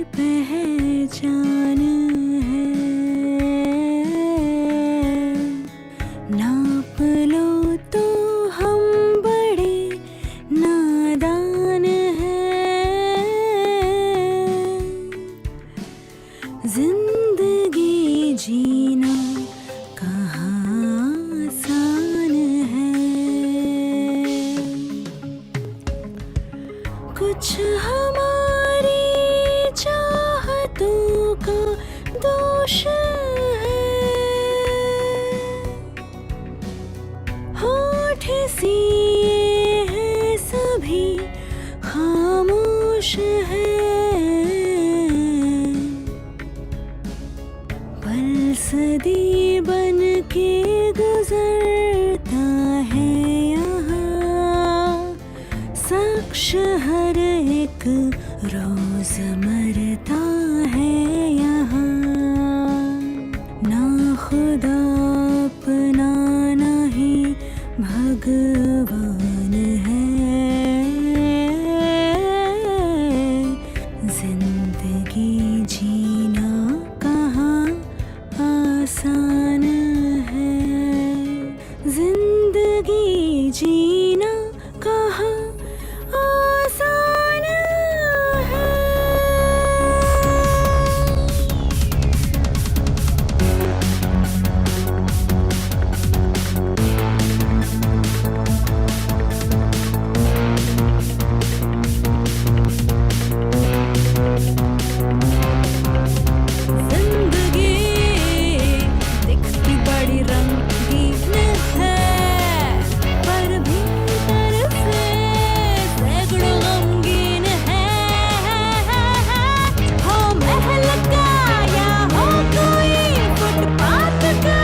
पहचान है, नाप लो तो हम बड़े नादान हैं। जिंदगी जीना कहाँ आसान है, कुछ हमारी चाहतों का दोष है। होठ सिए हैं सभी खामोश है, पल सदी बन के गुजरता है यहाँ, शख्स हर एक रोज मरता है यहाँ। ना खुदा अपना ना ही भगवान है, जिंदगी जीना कहाँ आसान है, जिंदगी जीना कहाँ आसान है। जिंदगी दिखती बड़ी रंगीन है, पर भीतर से सैकड़ों गमगीन है। हो महल का या हो कोई फुटपाथ का,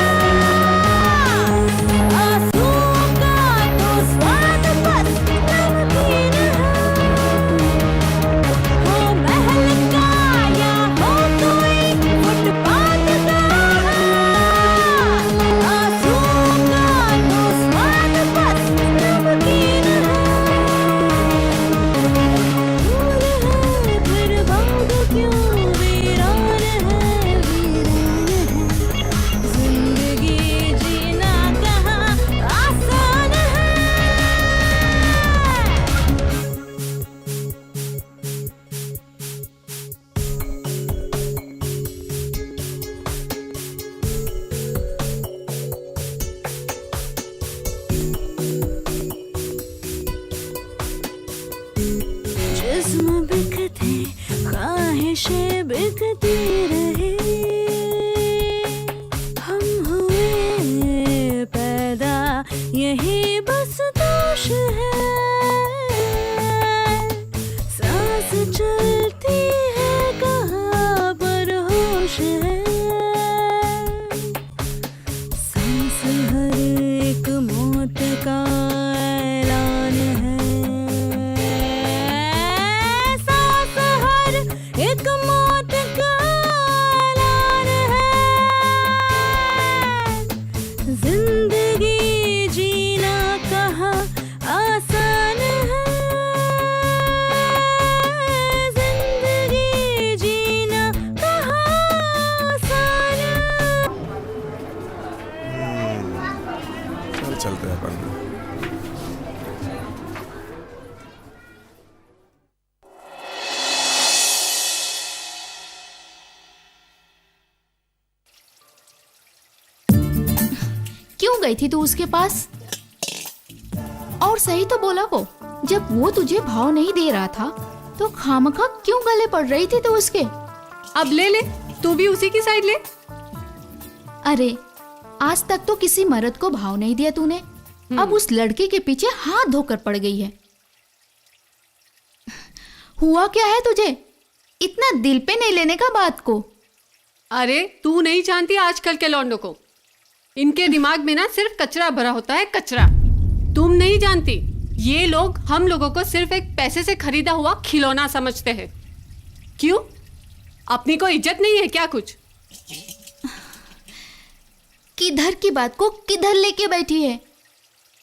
आंसुओं का तो स्वाद बस नमकीन है। हो महल का या हो कोई फुटपाथ का, आंसुओं का तो स्वाद बस नमकीन है। फूल है फिर बाग क्यों वीरान है, वीरान है। जिंदगी जीना कहाँ आसान है। जिस्म बिकते ख्वाहिशें बिकती रहे, हम हुए पैदा यही बस दोष है। सांस चलती है कहाँ पर होश है, सांस हर एक मौत का ऐलान है, सांस हर एक मौत का ऐलान है। जिंदगी जीना कहाँ आसान है, जिंदगी जीना कहाँ आसान है। चल चलते हैं अपन। क्यों गई थी तू उसके पास? और सही तो बोला वो, जब वो तुझे भाव नहीं दे रहा था तो खामखा क्यों गले पड़ रही थी तू उसके? अब ले ले, तू भी उसी की साइड ले। अरे आज तक तो किसी मर्द को भाव नहीं दिया तूने, अब उस लड़के के पीछे हाथ धोकर पड़ गई है। हुआ क्या है तुझे, इतना दिल पे नहीं लेने का बात को। अरे तू नहीं जानती आजकल के लौंडों को, इनके दिमाग में ना सिर्फ कचरा भरा होता है, कचरा। तुम नहीं जानती, ये लोग हम लोगों को सिर्फ एक पैसे से खरीदा हुआ खिलौना समझते हैं। क्यों, अपनी को इज्जत नहीं है क्या कुछ? किधर की बात को किधर लेके बैठी है,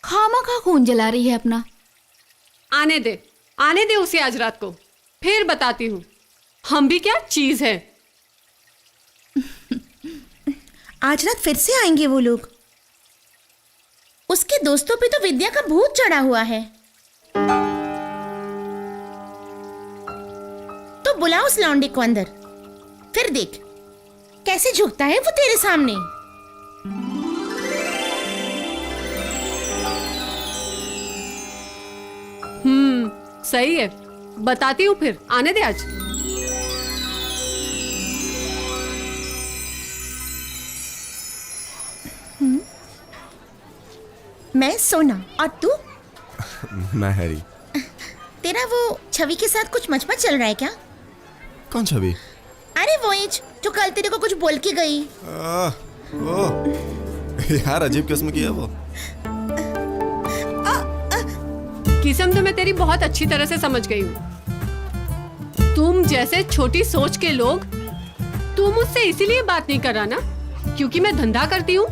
खामखा खून जला रही है अपना। आने दे उसे आज रात को, फिर बताती हूँ। हम भी क्या चीज है। आज रात फिर से आएंगे वो लोग। उसके दोस्तों पे तो विद्या का भूत चढ़ा हुआ है। तो बुला उस लौंडे को अंदर, फिर देख कैसे झुकता है वो तेरे सामने। सही है, बताती हूँ फिर, आने दे आज। मैं सोना और तू? मैं हैरी। तेरा वो छवि के साथ कुछ मचमच चल रहा है क्या? कौन छवि? अरे वो एज जो कल तेरे को कुछ बोल के गई। ओ यार अजीब किस्म की है वो। किस्म तो मैं तेरी बहुत अच्छी तरह से समझ गई हूँ। तुम जैसे छोटी सोच के लोग, तू मुझसे इसीलिए बात नहीं कर रहा ना क्योंकि मैं धंधा करती हूँ।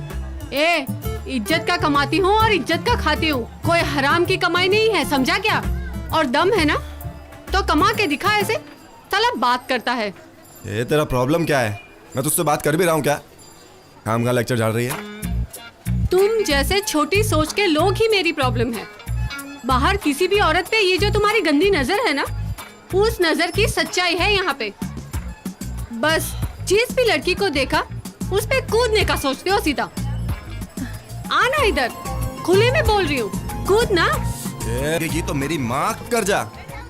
इज्जत का कमाती हूँ और इज्जत का खाती हूँ, कोई हराम की कमाई नहीं है, समझा क्या? और दम है ना तो कमा के दिखा। ऐसे साला बात करता है। ये तेरा प्रॉब्लम क्या है? मैं तुझसे बात कर भी रहा हूँ क्या? काम का लेक्चर झाड़ रही है। तुम जैसे छोटी सोच के लोग ही मेरी प्रॉब्लम है। बाहर किसी भी औरत पे ये जो तुम्हारी गंदी नजर है ना, उस नजर की सच्चाई है यहाँ पे। बस जिस भी लड़की को देखा उस पे कूदने का सोचते हो सीधा। आना इधर, खुले में बोल रही हूँ, कूद ना। ये तो मेरी माँ कर जा।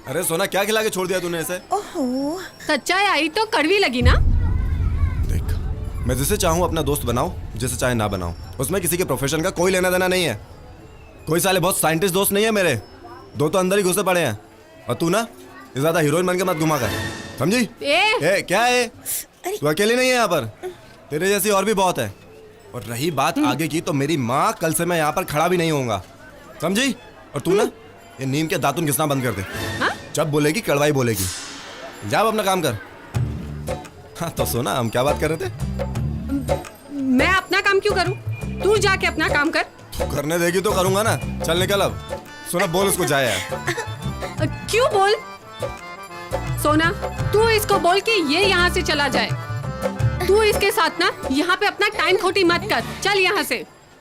अरे सोना क्या खिला के छोड़ दिया तूने ऐसे? ओहो, सच्चाई आई तो कड़वी लगी ना। देख, मैं जिसे चाहूँ अपना दोस्त बनाऊं, जिसे चाहे ना बनाऊं, उसमें किसी के प्रोफेशन का कोई लेना देना नहीं है। कोई साले बहुत साइंटिस्ट दोस्त नहीं है मेरे, दो तो अंदर ही घुसे पड़े हैं। और तू ना ज्यादा हीरोइन बन के मत घुमा कर, समझी? क्या है? तू अकेली नहीं है यहाँ पर, तेरे जैसी और भी बहुत है। और रही बात आगे की, तो मेरी माँ कल से मैं यहाँ पर खड़ा भी नहीं होऊंगा, समझी? और तू ना ये नीम के दातुन घिसना बंद कर दे। जब बोलेगी कड़वाई बोलेगी। जा अब अपना काम कर। हाँ तो सोना, हम क्या बात कर रहे थे? मैं अपना काम क्यों करूं? तू जाके अपना काम कर। तू करने देगी तो करूंगा ना। चल निकल अब। सोना बोल उसको जाए यार। क्यों बोल? सोना तू इसको बोल कि ये यहाँ से चला जाए। तू इसके साथ ना यहाँ पे अपना टाइम खोटी मत कर, चल यहाँ से।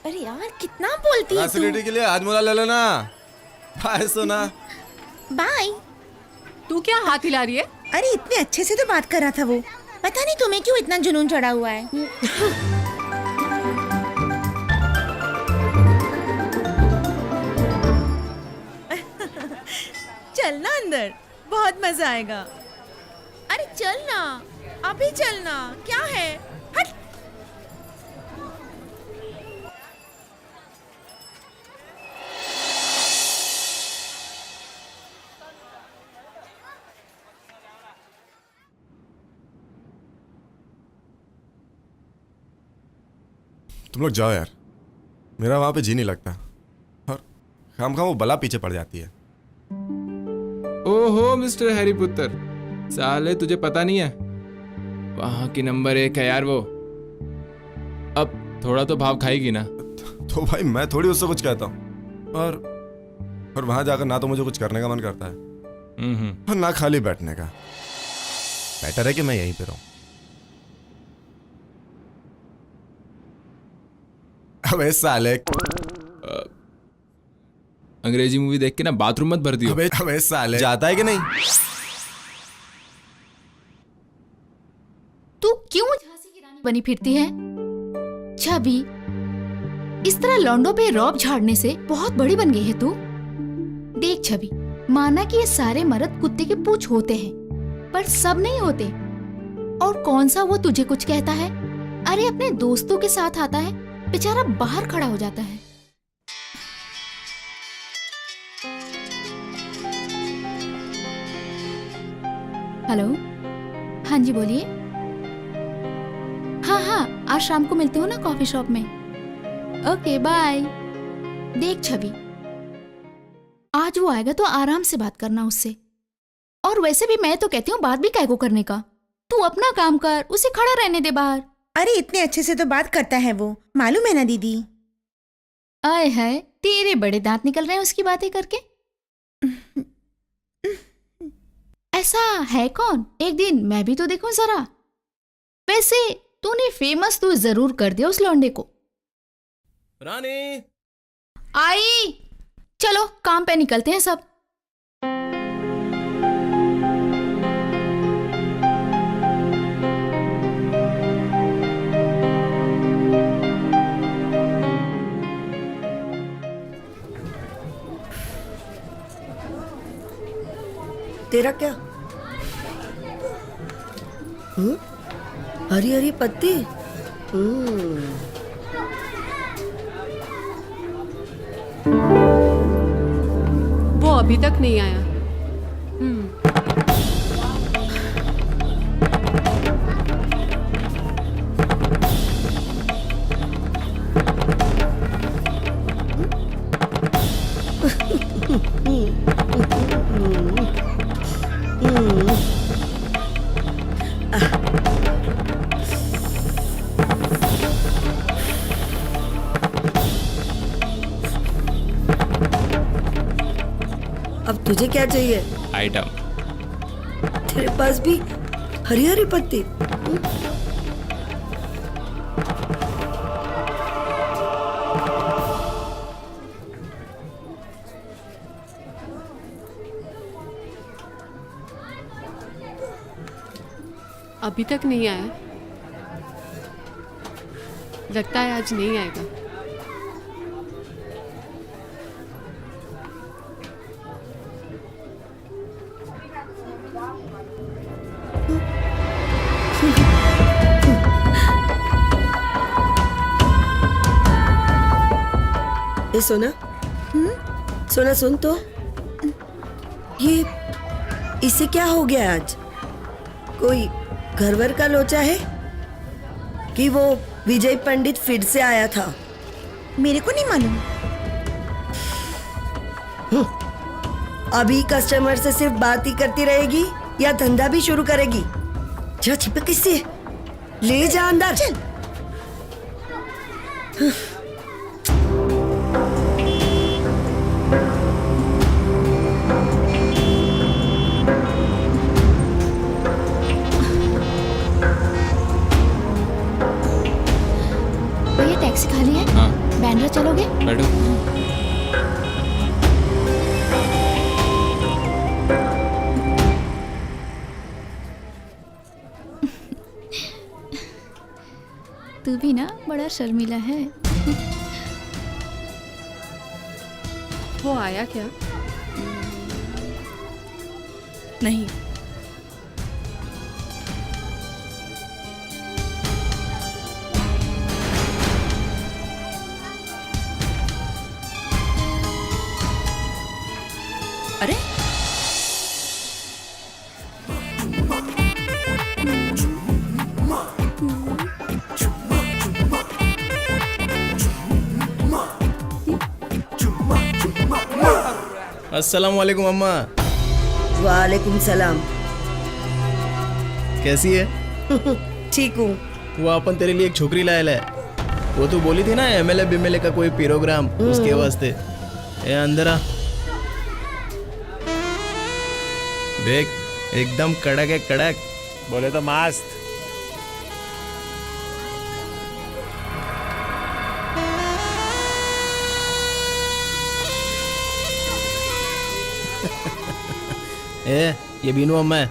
अरे यार कितना बोलती है तू। फैसिलिटी के लिए हाथ ले लेना। बाय सोना। बाय। तू क्या हाथ हिला रही है? अरे इतने अच्छे से तो बात कर रहा था वो, पता नहीं तुम्हें क्यों इतना जुनून चढ़ा हुआ है। चलना अंदर, बहुत मजा आएगा। अरे चलना, अभी चलना, क्या है? हट। तुम लोग जाओ यार, मेरा वहां पे जी नहीं लगता। और खामखा वो बला पीछे पड़ जाती है। ओहो मिस्टर हैरी पुत्र, साले तुझे पता नहीं है, वहां की नंबर 1 है यार वो। अब थोड़ा तो भाव खाएगी ना। तो भाई मैं थोड़ी उससे कुछ कहता हूँ। और वहां जाकर ना तो मुझे कुछ करने का मन करता है और ना खाली बैठने का। बेटर है कि मैं यहीं पे रहूं। अबे साले, अंग्रेजी मूवी देख के ना बाथरूम मत भर दियो। अबे साले, जाता है कि नहीं? तू क्यों झांसी की रानी बनी फिरती है? छवि, इस तरह लौंडों पे रौब झाड़ने से बहुत बड़ी बन गई है तू। देख छवि, माना कि ये सारे मर्द कुत्ते के पूंछ होते हैं, पर सब नहीं होते। और कौन सा वो तुझे कुछ कहता है? अरे अपने दोस्तों के साथ आता है, बेचारा बाहर खड़ा हो जाता है। हेलो, हाँ जी बोलिए। हाँ, आज शाम को मिलते हो ना कॉफी शॉप में। Okay bye. देख छवि, आज वो आएगा तो आराम से बात करना उससे। और वैसे भी मैं तो कहती हूँ बात भी काय को करने का। तू अपना काम कर, उसे खड़ा रहने दे बाहर। अरे इतने अच्छे से तो बात करता है वो, मालूम है ना दीदी। आए है, तेरे बड़े दांत निकल रहे हैं उसकी बातें करके। ऐसा है कौन? एक दिन मैं भी तो देखूं जरा। वैसे तूने फेमस तो जरूर कर दिया उस लौंडे को। रानी, आई, चलो काम पे निकलते हैं सब। तेरा क्या? हरी हरी पत्ती। वो अभी तक नहीं आया। अब तुझे क्या चाहिए? आइटम। तेरे पास भी हरी हरी पत्ती? अभी तक नहीं आया। लगता है आज नहीं आएगा। ए सोना, सोना सुन तो, ये इसे क्या हो गया आज? कोई घरवर का लोचा है कि वो विजय पंडित फिर से आया था? मेरे को नहीं मालूम। अभी कस्टमर से सिर्फ बात ही करती रहेगी या धंधा भी शुरू करेगी? जा छिपक किससे, ले जा अंदर। चल। भैया टैक्सी खाली है? हाँ। बैंड्रा चलोगे? बैठो। तू भी ना बड़ा शर्मीला है। वो आया क्या? नहीं। अरे अस्सलाम वालेकुम अम्मा। वालेकुम सलाम। कैसी है? ठीक हूँ। वो अपन तेरे लिए एक छोकरी लायल है। वो तू बोली थी ना एमएलए बीएमएलए का कोई प्रोग्राम, उसके वास्ते। ए अंदर आ, देख एकदम कड़क है, कड़क। बोले तो मस्त। ए ये बीनू अम्मा है।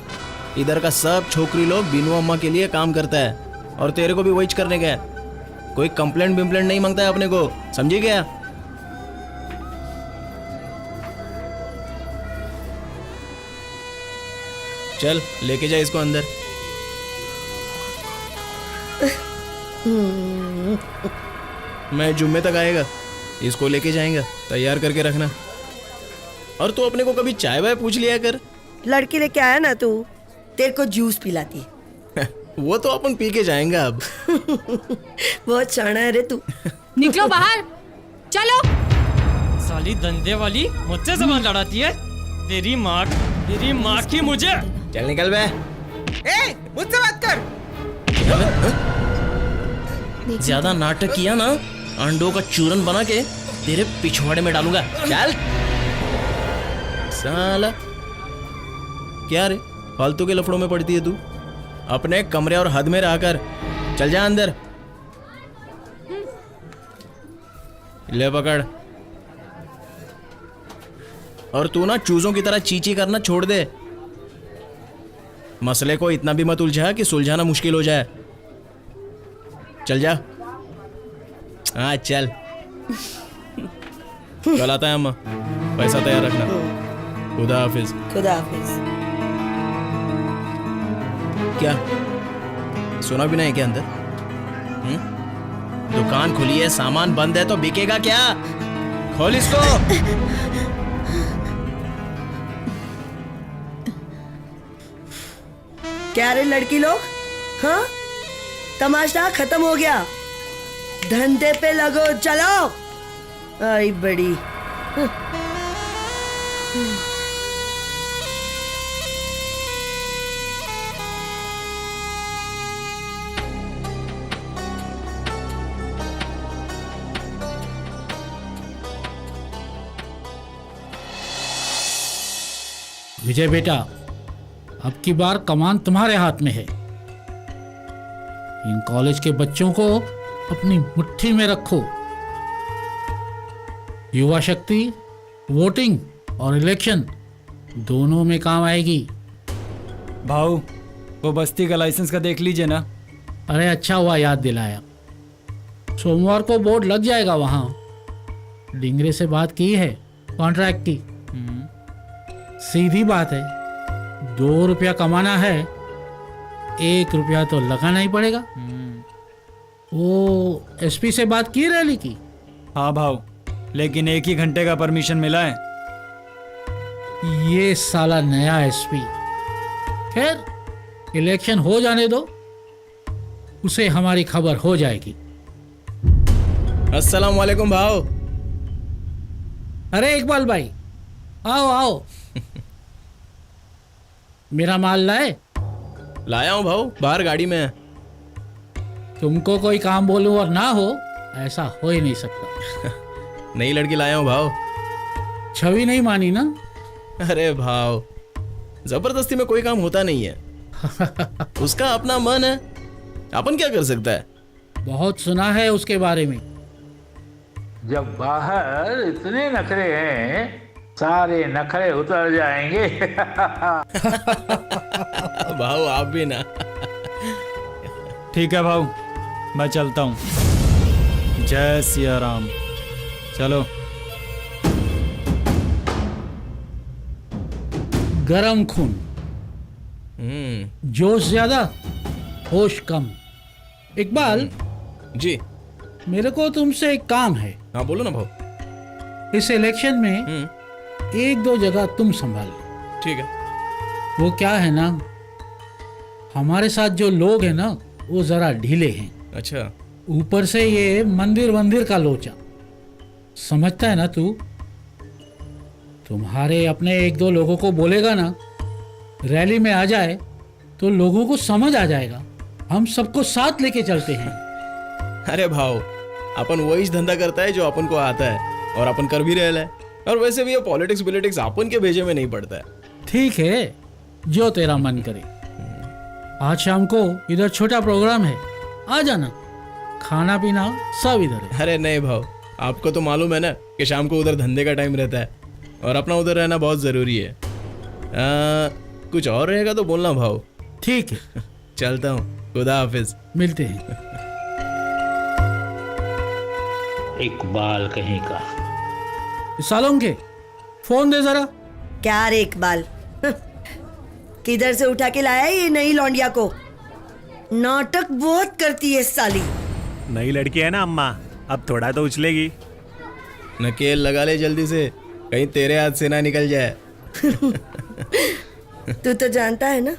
इधर का सब छोकरी लोग बीनू अम्मा के लिए काम करता है और तेरे को भी वही करने का है। कोई कंप्लेंट बिम्प्लेंट नहीं मांगता है अपने को, समझी क्या? चल लेके जा इसको अंदर। मैं जुम्मे तक आएगा, इसको लेके जाएंगे, तैयार करके रखना। और तू अपने को कभी चाय वाय पूछ लिया कर। लड़की लेके आया ना तू, तेरे को जूस पिलाती है। वो तो अपन पी के जाएंगे अब। बहुत शाना है रे तू। निकलो बाहर, चलो। साली धंधे वाली मुझसे जबान लड़ाती है। तेरी माँ की मुझे। चल निकल बे। ए, मुझसे बात कर। ज्यादा नाटक किया ना, अंडों का चूरन बना के तेरे पिछवाड़े में डालूंगा। चल साला। क्या रे, फालतू के लफड़ों में पड़ती है तू। अपने कमरे और हद में रहकर चल जा अंदर। ले पकड़। और तू ना चूजों की तरह चींची करना छोड़ दे। मसले को इतना भी मत उलझा कि सुलझाना मुश्किल हो जाए। चल जा। हाँ चल। कल आता है अम्मा, पैसा तैयार रखना। खुदा हाफिज। खुदा हाफिज। क्या सुना भी नहीं क्या अंदर? दुकान खुली है, सामान बंद है तो बिकेगा क्या? खोल इसको। क्या रे लड़की लोग, हाँ तमाशा खत्म हो गया, धंधे पे लगो, चलो। आई बड़ी विजय बेटा, अब की बार कमान तुम्हारे हाथ में है। इन कॉलेज के बच्चों को अपनी मुट्ठी में रखो। युवा शक्ति, वोटिंग और इलेक्शन दोनों में काम आएगी। भाऊ, वो बस्ती का लाइसेंस का देख लीजिए ना। अरे अच्छा हुआ याद दिलाया। सोमवार को बोर्ड लग जाएगा वहां। डिंगरे से बात की है कॉन्ट्रैक्ट की। सीधी बात है, 2 रुपया कमाना है, 1 रुपया तो लगाना ही पड़ेगा। वो एसपी से बात की रैली की? हाँ भाऊ, लेकिन 1 ही घंटे का परमिशन मिला है। ये साला नया एसपी। खैर, इलेक्शन हो जाने दो, उसे हमारी खबर हो जाएगी। अस्सलाम वालेकुम भाव। अरे इकबाल भाई, आओ आओ। मेरा माल लाए? लाया हूँ भाव, बाहर गाड़ी में है। तुमको कोई काम बोलूं और ना हो, ऐसा हो ही नहीं सकता। नई लड़की लाया हूँ भाव। छवि नहीं मानी ना? अरे भाव, जबरदस्ती में कोई काम होता नहीं है। उसका अपना मन है, अपन क्या कर सकता है? बहुत सुना है उसके बारे में। जब बाहर इतने नखरे हैं, सारे नखरे उतर जाएंगे। भाव आप भी ना। ठीक है भाऊ, मैं चलता हूँ। जय सिया राम। चलो। गरम खून, जोश ज्यादा, होश कम। इकबाल जी, मेरे को तुमसे एक काम है। हाँ बोलो ना भाव। इस इलेक्शन में 1-2 जगह तुम संभाल लो। ठीक है। वो क्या है ना, हमारे साथ जो लोग हैं ना, वो जरा ढीले हैं। अच्छा। ऊपर से ये मंदिर का लोचा, समझता है ना तू? तुम्हारे अपने 1-2 लोगों को बोलेगा ना, रैली में आ जाए तो लोगों को समझ आ जाएगा। हम सबको साथ लेके चलते हैं। अरे भाव, अपन वही धंधा करता है जो अपन को आता है, और अपन कर भी रहे हैं। और वैसे भी ये पॉलिटिक्स अपन के भेजे में नहीं पड़ता है। ठीक है, जो तेरा मन करे। आज शाम को इधर छोटा प्रोग्राम है, आ जाना। खाना पीना सब इधर है। अरे नहीं भाव, आपको तो मालूम है ना कि शाम को उधर धंधे का टाइम रहता है, और अपना उधर रहना बहुत जरूरी है। कुछ और रहेगा तो बोलना भाव। ठीक है, चलता हूँ। खुदा हाफिज। मिलते हैं। इकबाल कहीं का। सालोंगे, फोन दे जरा। क्या रे इकबाल, किधर से उठा के लाया ये नई लौंडिया को? नाटक बहुत करती है साली। नई लड़की है ना अम्मा, अब थोड़ा तो उछलेगी। नकेल लगा ले जल्दी से, कहीं तेरे हाथ से ना निकल जाए। तू तो जानता है ना,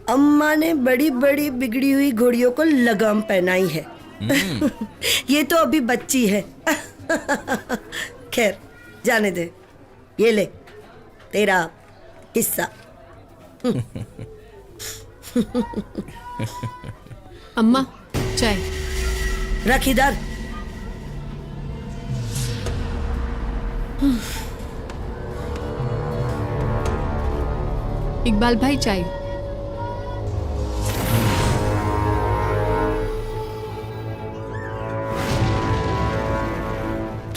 अम्मा ने बड़ी बड़ी बिगड़ी हुई घोड़ियों को लगाम पहनाई है। ये तो अभी बच्ची है। खैर जाने दे, ये ले तेरा हिस्सा। अम्मा, चाय। रख इधर। इकबाल भाई, चाय।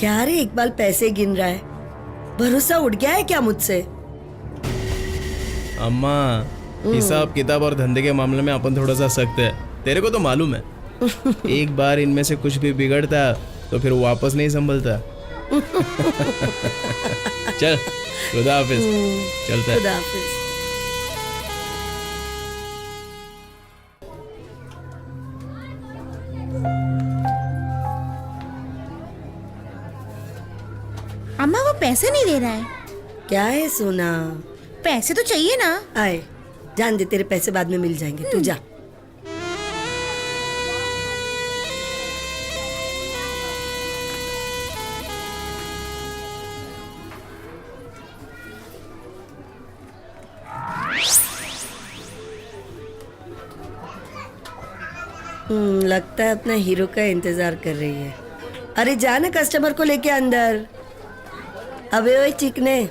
क्या रे इकबाल पैसे गिन रहा है? भरोसा उठ गया है क्या मुझसे? अम्मा, हिसाब किताब और धंधे के मामले में अपन थोड़ा सा सख्त है, तेरे को तो मालूम है। एक बार इनमें से कुछ भी बिगड़ता तो फिर वापस नहीं संभलता। चल, खुदा हाफिज। चलता है। खुदा हाफिज। अम्मा वो पैसे नहीं दे रहा है। क्या है सोना? पैसे तो चाहिए ना। आए, जान दे, तेरे पैसे बाद में मिल जाएंगे, तू जा। लगता है अपना हीरो का इंतजार कर रही है। अरे जाना कस्टमर को लेके अंदर। अबे ओए चिकने,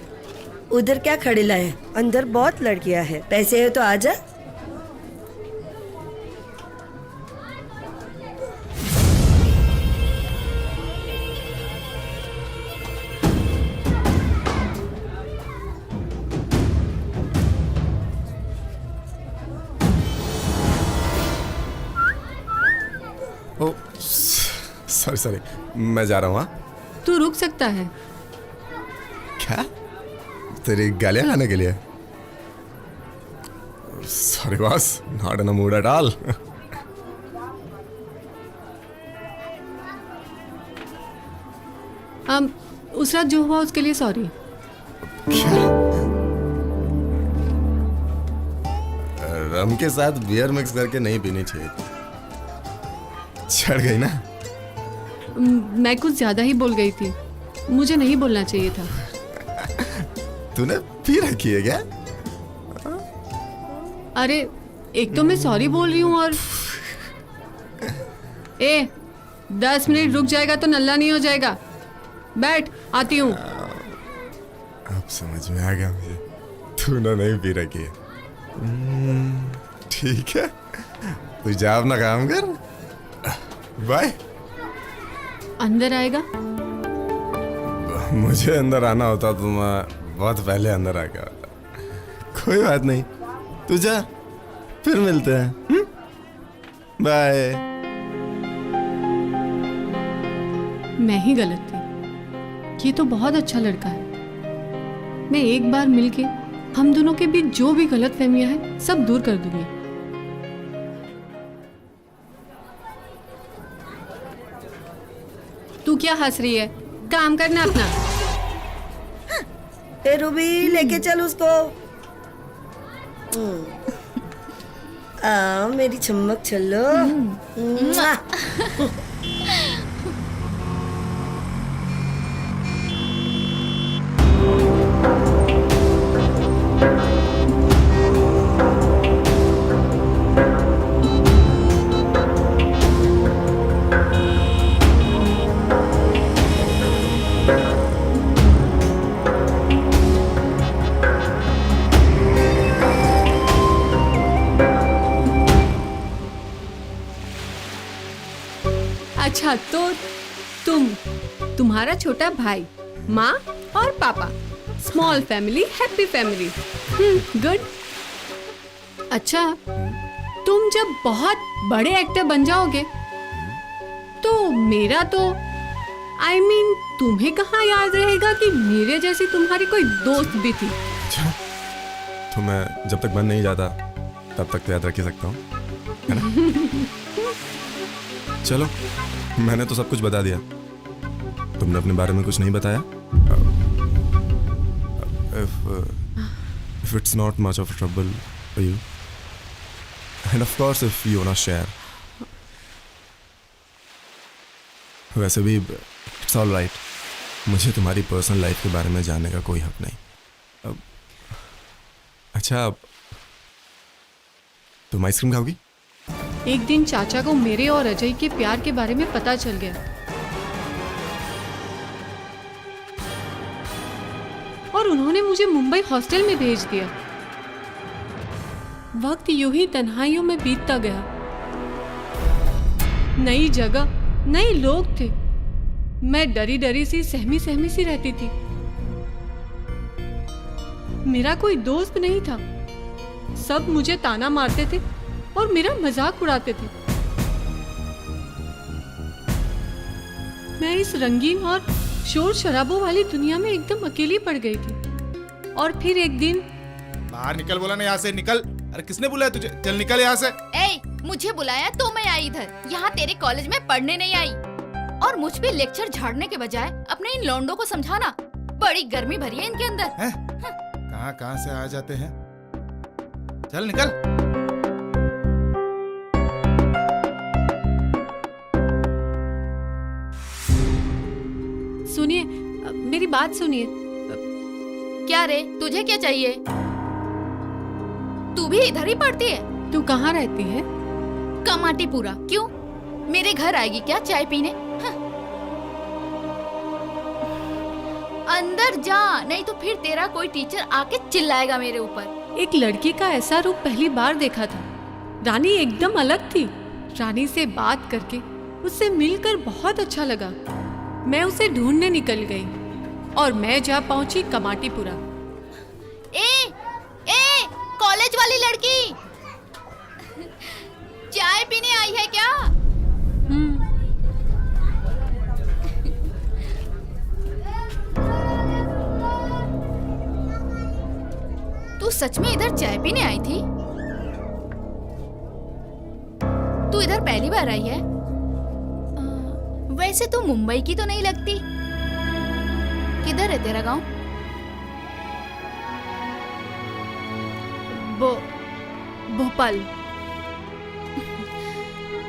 उधर क्या खड़े लाए? अंदर बहुत लड़कियां हैं, पैसे है तो आजा। ओ सॉरी सॉरी, मैं जा रहा हूँ। तू रुक सकता है। क्या? तेरी गालियां खाने के लिए? Sorry boss, not in a mood at all. उस रात जो हुआ उसके लिए सॉरी। रम के साथ बियर मिक्स करके नहीं पीनी चाहिए थी। चढ़ गई ना? मैं कुछ ज्यादा ही बोल गई थी, मुझे नहीं बोलना चाहिए था। तूने पी रखी है क्या? अरे एक तो मैं सॉरी बोल रही हूँ और 10 मिनट रुक जाएगा तो नल्ला नहीं हो जाएगा। बैठ, आती हूँ। अब समझ में आ गया मुझे, तूने नहीं पी रखी है। ठीक है, तू जा अपना काम कर। बाय। अंदर आएगा? मुझे अंदर आना होता तो मैं बहुत पहले अंदर आ गया होता। कोई बात नहीं, तू जा, फिर मिलते हैं। बाय। मैं ही गलत थी। ये तो बहुत अच्छा लड़का है। मैं एक बार मिलके हम दोनों के बीच जो भी गलतफहमियां हैं सब दूर कर दूंगी। तू क्या हंस रही है? काम करना अपना। ए रूबी, लेके चल उसको। मेरी चम्मक चलो। अच्छा तो तुम्हारा छोटा भाई, माँ और पापा, small family, happy family. Good. अच्छा, तुम जब बहुत बड़े एक्टर बन जाओगे तो मेरा तो तुम्हें कहाँ याद रहेगा कि मेरे जैसी तुम्हारी कोई दोस्त भी थी। तो मैं जब तक बन नहीं जाता तब तक तो याद रख ही सकता हूँ, है ना? चलो, मैंने तो सब कुछ बता दिया, तुमने अपने बारे में कुछ नहीं बताया। If it's not much of a trouble for you, and of course if you wanna share, वैसे भी it's all right, मुझे तुम्हारी पर्सनल लाइफ के बारे में जानने का कोई हक नहीं। अच्छा, तुम आइसक्रीम खाओगी? एक दिन चाचा को मेरे और अजय के प्यार के बारे में पता चल गया और उन्होंने मुझे मुंबई हॉस्टल में भेज दिया। वक्त यूं ही तन्हाइयों में बीतता गया। नई जगह, नए लोग थे, मैं डरी डरी सी सहमी सहमी सी रहती थी। मेरा कोई दोस्त नहीं था। सब मुझे ताना मारते थे और मेरा मजाक उड़ाते थे। मैं इस रंगीन और शोर शराबों वाली दुनिया में एकदम अकेली पड़ गई थी। और फिर एक दिन बाहर निकल बोला ना यहाँ से, निकल। अरे किसने बुलाया तुझे? चल निकल यहाँ से। मुझे बुलाया तो मैं आई इधर, यहाँ तेरे कॉलेज में पढ़ने नहीं आई। और मुझ पे लेक्चर झाड़ने के बजाय अपने इन लौंडों को समझाना। बड़ी गर्मी भरी है इनके अंदर। कहाँ से आ जाते हैं। चल निकल। सुनिए, मेरी बात सुनिए। क्या रे, तुझे क्या चाहिए? तू भी इधर ही पढ़ती है? तू कहाँ रहती है? कमाटीपुरा। क्यों, मेरे घर आएगी क्या चाय पीने? अंदर जा, नहीं तो फिर तेरा कोई टीचर आके चिल्लाएगा मेरे ऊपर। एक लड़की का ऐसा रूप पहली बार देखा था। रानी एकदम अलग थी। रानी से बात करके, उससे मिलकर बहुत अच्छा लगा। मैं उसे ढूंढने निकल गई और मैं जा पहुंची कमाटीपुरा। कॉलेज वाली लड़की चाय पीने आई है क्या? तू सच में इधर चाय पीने आई थी? तू इधर पहली बार आई है? वैसे तू मुंबई की तो नहीं लगती। किधर है तेरा गांव? भोपाल।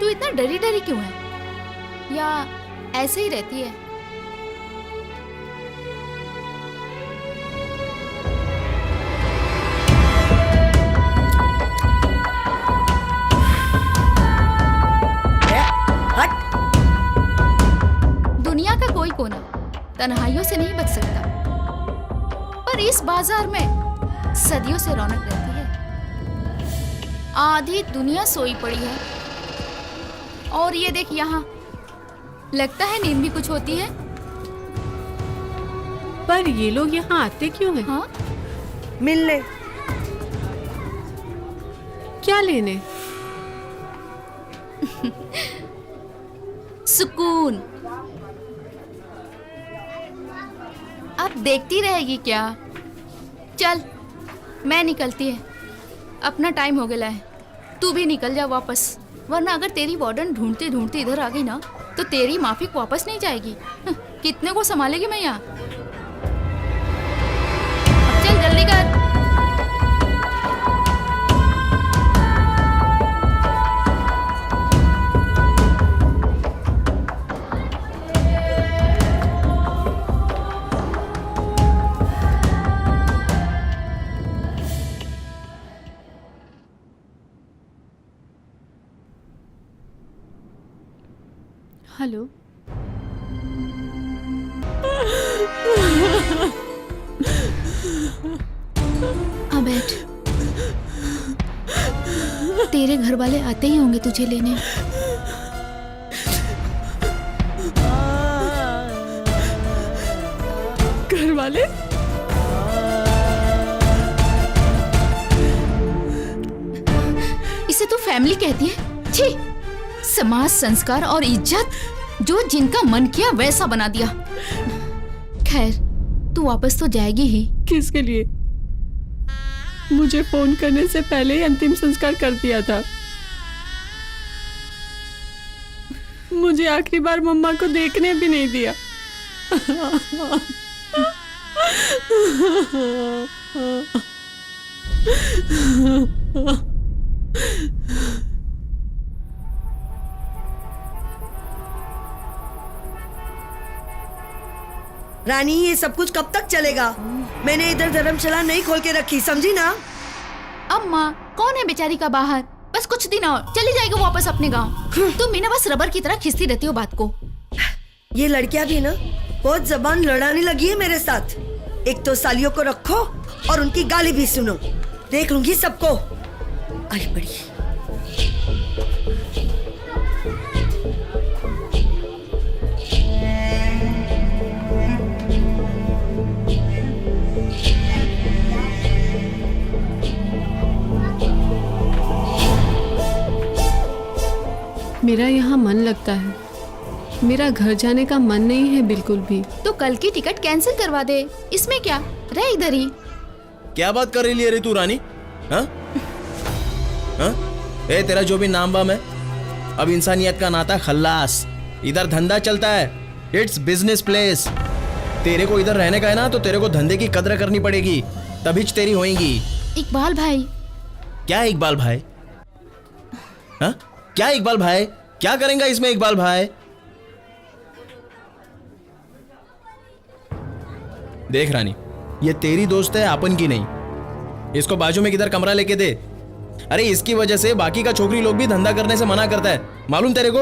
तू इतना डरी डरी क्यों है? या ऐसे ही रहती है? दुनिया का कोई कोना तन्हाइयों से नहीं बच सकता, पर इस बाजार में सदियों से रौनक रहती है। आधी दुनिया सोई पड़ी है और ये देख यहाँ, लगता है नींद भी कुछ होती है। पर ये लोग यहाँ आते क्यों हैं? हाँ? मिलने। क्या लेने? सुकून। अब देखती रहेगी क्या? चल मैं निकलती है, अपना टाइम हो गया है। तू भी निकल जा वापस, वरना अगर तेरी वार्डन ढूंढते ढूंढते इधर आ गई ना तो तेरी माफिक वापस नहीं जाएगी। कितने को संभालेगी मैं यहाँ? अब चल जल्दी कर। हेलो। हाँ बैठ। तेरे घर वाले आते ही होंगे तुझे लेने। घर वाले? इसे तू फैमिली कहती है? छी! समाज, संस्कार और इज्जत जो जिनका मन किया वैसा बना दिया। खैर, तू वापस तो जाएगी ही। किसके लिए? मुझे फोन करने से पहले ही अंतिम संस्कार कर दिया था। मुझे आखिरी बार मम्मा को देखने भी नहीं दिया। रानी, ये सब कुछ कब तक चलेगा? मैंने इधर धर्मशाला नहीं खोल के रखी, समझी ना? अम्मा, कौन है बेचारी का बाहर? बस कुछ दिन और चली जाएगी वापस अपने गांव। तुम भी ना बस रबर की तरह खींचती रहती हो बात को। ये लड़कियां भी ना बहुत जबान लड़ाने लगी है मेरे साथ। एक तो सालियों को रखो और उनकी गाली भी सुनो। देख लूंगी सबको। अरे बड़ी मेरा यहाँ मन लगता है, मेरा घर जाने का मन नहीं है बिल्कुल भी। तो कल की टिकट कैंसिल करवा दे, इसमें क्या, रह इधर ही। क्या बात कर रही है रे तू रानी? हाँ हाँ? ए तेरा जो भी नाम वाम है, अब इंसानियत का नाता खल्लास। इधर धंधा चलता है, इट्स बिजनेस प्लेस। तेरे को इधर रहने का है ना, तो तेरे को धंधे की कदर करनी पड़ेगी, तभी तेरी होएगी। इकबाल भाई। क्या इकबाल भाई? हाँ? क्या इकबाल भाई? क्या करेंगे इसमें इकबाल भाई? देख रानी, ये तेरी दोस्त है, अपन की नहीं। इसको बाजू में किधर कमरा लेके दे। अरे इसकी वजह से बाकी का छोकरी लोग भी धंधा करने से मना करता है, मालूम तेरे को?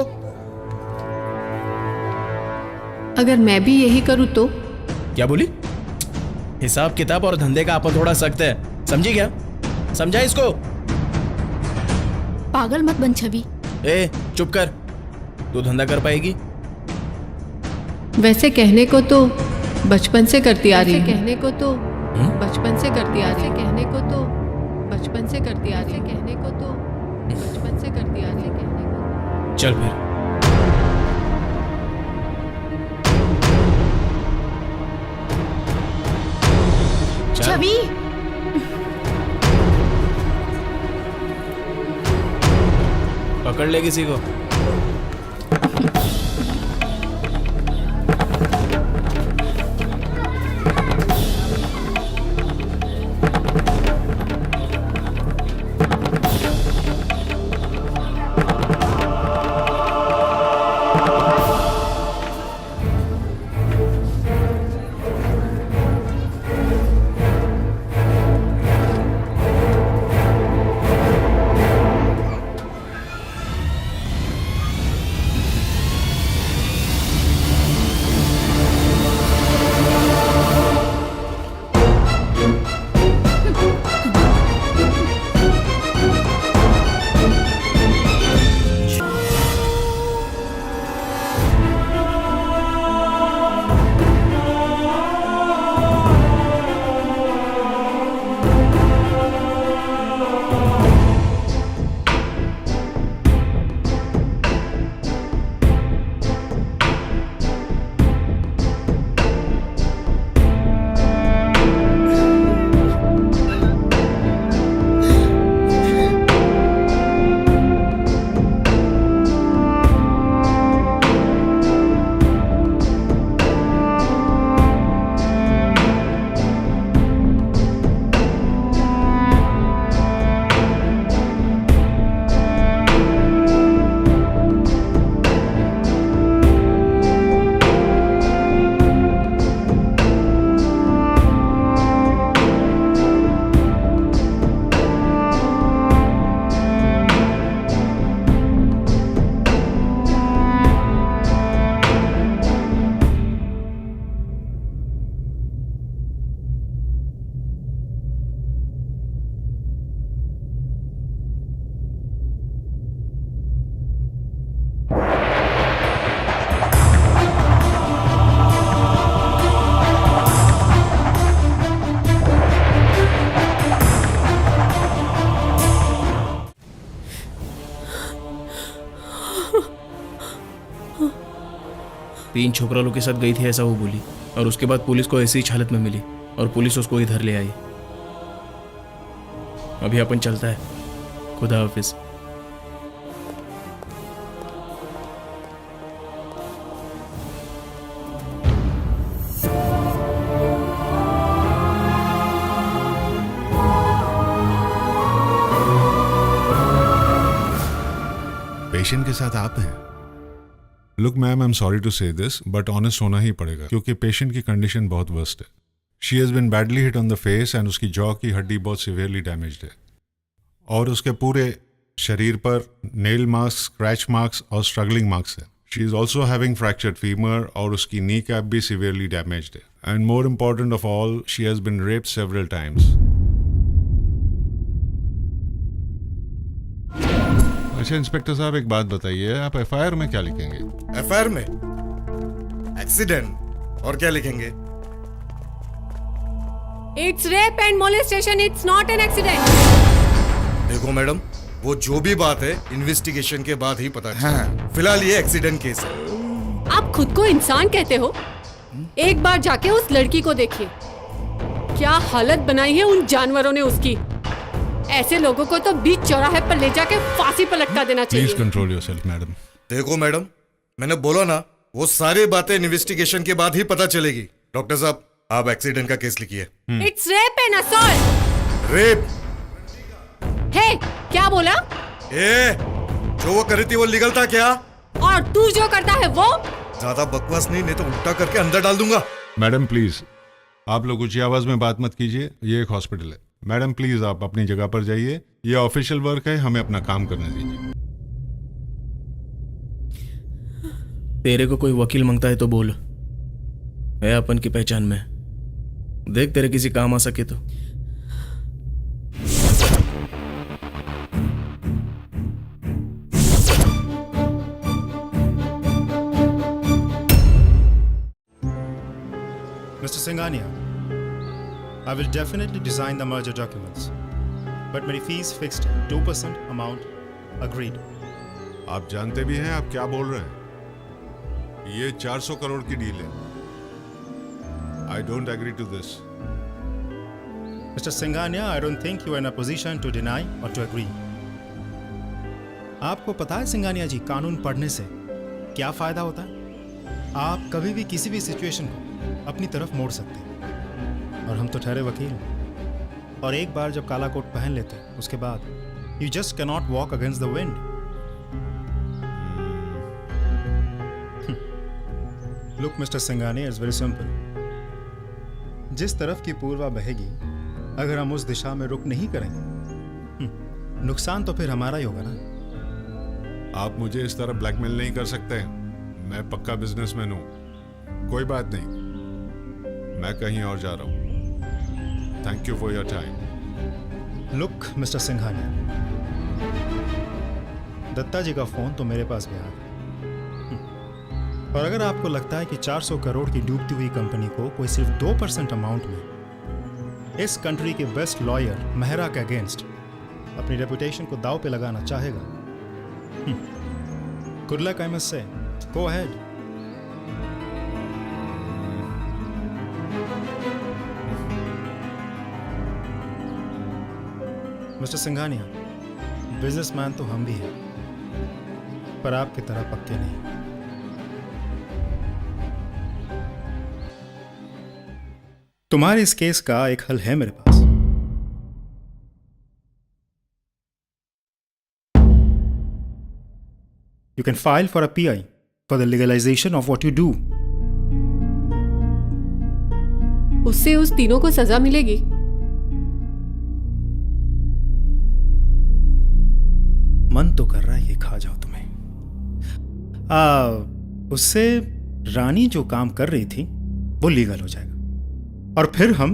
अगर मैं भी यही करूँ तो? क्या बोली? हिसाब किताब और धंधे का अपन थोड़ा सख्त है, समझी क्या? समझा इसको? पागल मत बन छवि। ए चुप कर, तू धंधा कर पाएगी? वैसे कहने को तो बचपन से करती आ रही है। कहने को तो बचपन से करती आ रही है। कहने को तो बचपन से करती आ रही है। कहने को तो बचपन से करती आ रही है। कहने को। चल फिर। छवि, पकड़ ले किसी को। तीन छोकरा लोग के साथ गई थी ऐसा वो बोली, और उसके बाद पुलिस को ऐसी ही हालत में मिली और पुलिस उसको इधर ले आई। अभी अपन चलता है, खुदा हाफिज। पेशेंट के साथ आप हैं? Look ma'am, I am sorry to say this but honest होना ही पड़ेगा क्योंकि पेशेंट की कंडीशन बहुत वर्स्ट है। She has been badly hit on the face and उसकी जॉ की हड्डी बहुत सिवियरली डैमेज्ड है और उसके पूरे शरीर पर नेल मार्क्स, स्क्रैच मार्क्स और स्ट्रगलिंग मार्क्स है। She is also having fractured femur और उसकी नी कैप भी सिवियरली डैमेज्ड है and more important of all, she has been raped several times. अच्छा इंस्पेक्टर साहब, एक बात बताइए, आप एफआईआर में क्या लिखेंगे? एफआईआर में एक्सीडेंट, और क्या लिखेंगे? It's rape and molestation, it's not an accident. देखो मैडम, वो जो भी बात है इन्वेस्टिगेशन के बाद ही पता चलेगा। फिलहाल ये एक्सीडेंट केस है। आप खुद को इंसान कहते हो? एक बार जाके उस लड़की को देखिए, क्या हालत बनाई है उन जानवरों ने उसकी। ऐसे लोगों को तो बीच चौराहे पर ले जाके फांसी पर लटका देना चाहिए। Please control yourself madam. देखो मैडम, मैंने बोला ना, वो सारी बातें इन्वेस्टिगेशन के बाद ही पता चलेगी। डॉक्टर साहब, आप एक्सीडेंट का केस लिखिए। It's rape and assault. Rape? Hey, क्या बोला? जो वो करी थी वो लीगल था क्या? और तू जो करता है वो? ज्यादा बकवास नहीं तो उल्टा करके अंदर डाल दूंगा। मैडम प्लीज, आप लोग ऊंची आवाज में बात मत कीजिए, ये एक हॉस्पिटल है। मैडम प्लीज आप अपनी जगह पर जाइए, ये ऑफिशियल वर्क है, हमें अपना काम करने दीजिए। तेरे को कोई वकील मांगता है तो बोल, मैं अपन की पहचान में। देख तेरे किसी काम आ सके तो। Mr. Singhania, I will definitely design the merger documents, but मेरी फीस फिक्स्ड है, 2% amount agreed. आप जानते भी हैं आप क्या बोल रहे हैं? ये 400 करोड़ की डील है। I don't agree to this. Mr. Singhania, I don't think you are in a position to deny or to agree. आपको पता है सिंघानिया जी, कानून पढ़ने से क्या फायदा होता है? आप कभी भी किसी भी सिचुएशन को अपनी तरफ मोड़ सकते हैं, और हम तो ठहरे वकील हैं। और एक बार जब काला कोट पहन लेते हैं, उसके बाद you just cannot walk against the wind. Look mister Singhania, it's very simple. जिस तरफ की पूर्वा बहेगी, अगर हम उस दिशा में रुक नहीं करेंगे, नुकसान तो फिर हमारा ही होगा ना। आप मुझे इस तरह ब्लैकमेल नहीं कर सकते। मैं पक्का बिजनेसमैन हूं। कोई बात नहीं, मैं कहीं और जा रहा हूं। Thank you for your time. Look mister Singhania, Datta ji का फोन तो मेरे पास भी आ गया, और अगर आपको लगता है कि 400 करोड़ की डूबती हुई कंपनी को कोई सिर्फ 2% अमाउंट में इस कंट्री के बेस्ट लॉयर मेहरा के अगेंस्ट अपनी रेपुटेशन को दाव पे लगाना चाहेगा, good luck, I must say, go ahead. Mister Singhania, businessman तो हम भी हैं, पर आपकी तरह पक्के नहीं। तुम्हारे इस केस का एक हल है मेरे पास। You can file for a PI for the legalization of what you do. उससे उस तीनों को सजा मिलेगी? मन तो कर रहा है ये खा जाओ तुम्हें। उससे रानी जो काम कर रही थी वो लीगल हो जाएगा, और फिर हम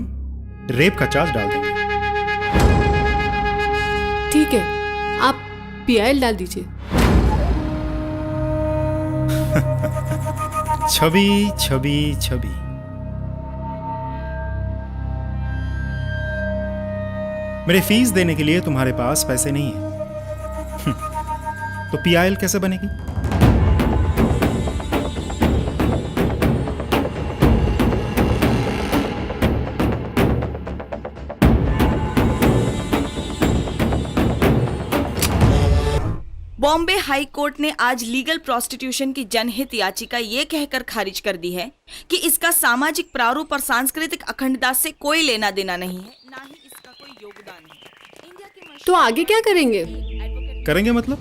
रेप का चार्ज डाल देंगे। ठीक है, आप PIL डाल दीजिए। छवि छवि छवि, मेरे फीस देने के लिए तुम्हारे पास पैसे नहीं है, तो PIL कैसे बनेगी? बॉम्बे हाई कोर्ट ने आज लीगल प्रोस्टिट्यूशन की जनहित याचिका ये कहकर खारिज कर दी है कि इसका सामाजिक प्रारूप और सांस्कृतिक अखंडता से कोई लेना देना नहीं है, ना ही इसका कोई योगदान है। तो आगे क्या करेंगे? करेंगे मतलब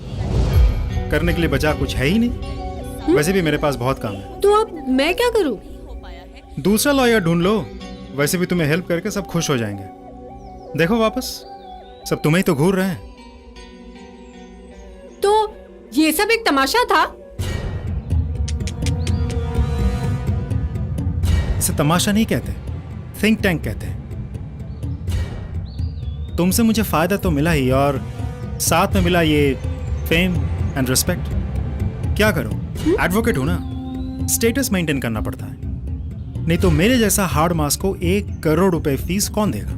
करने के लिए बचा कुछ है ही नहीं। वैसे भी मेरे पास बहुत काम है। तो अब मैं क्या करूं? दूसरा लॉयर ढूंढ लो, वैसे भी तुम्हें हेल्प करके सब खुश हो जाएंगे। देखो वापस सब तुम्हें ही तो घूर रहे हैं। तो ये सब एक तमाशा था? इसे तमाशा नहीं कहते, थिंक टैंक कहते हैं। तुमसे मुझे फायदा तो मिला ही, और साथ में मिला ये फेम एंड रिस्पेक्ट। क्या करूं, एडवोकेट हूं ना, स्टेटस मेंटेन करना पड़ता है, नहीं तो मेरे जैसा हार्ड मास को 1 करोड़ रुपए फीस कौन देगा।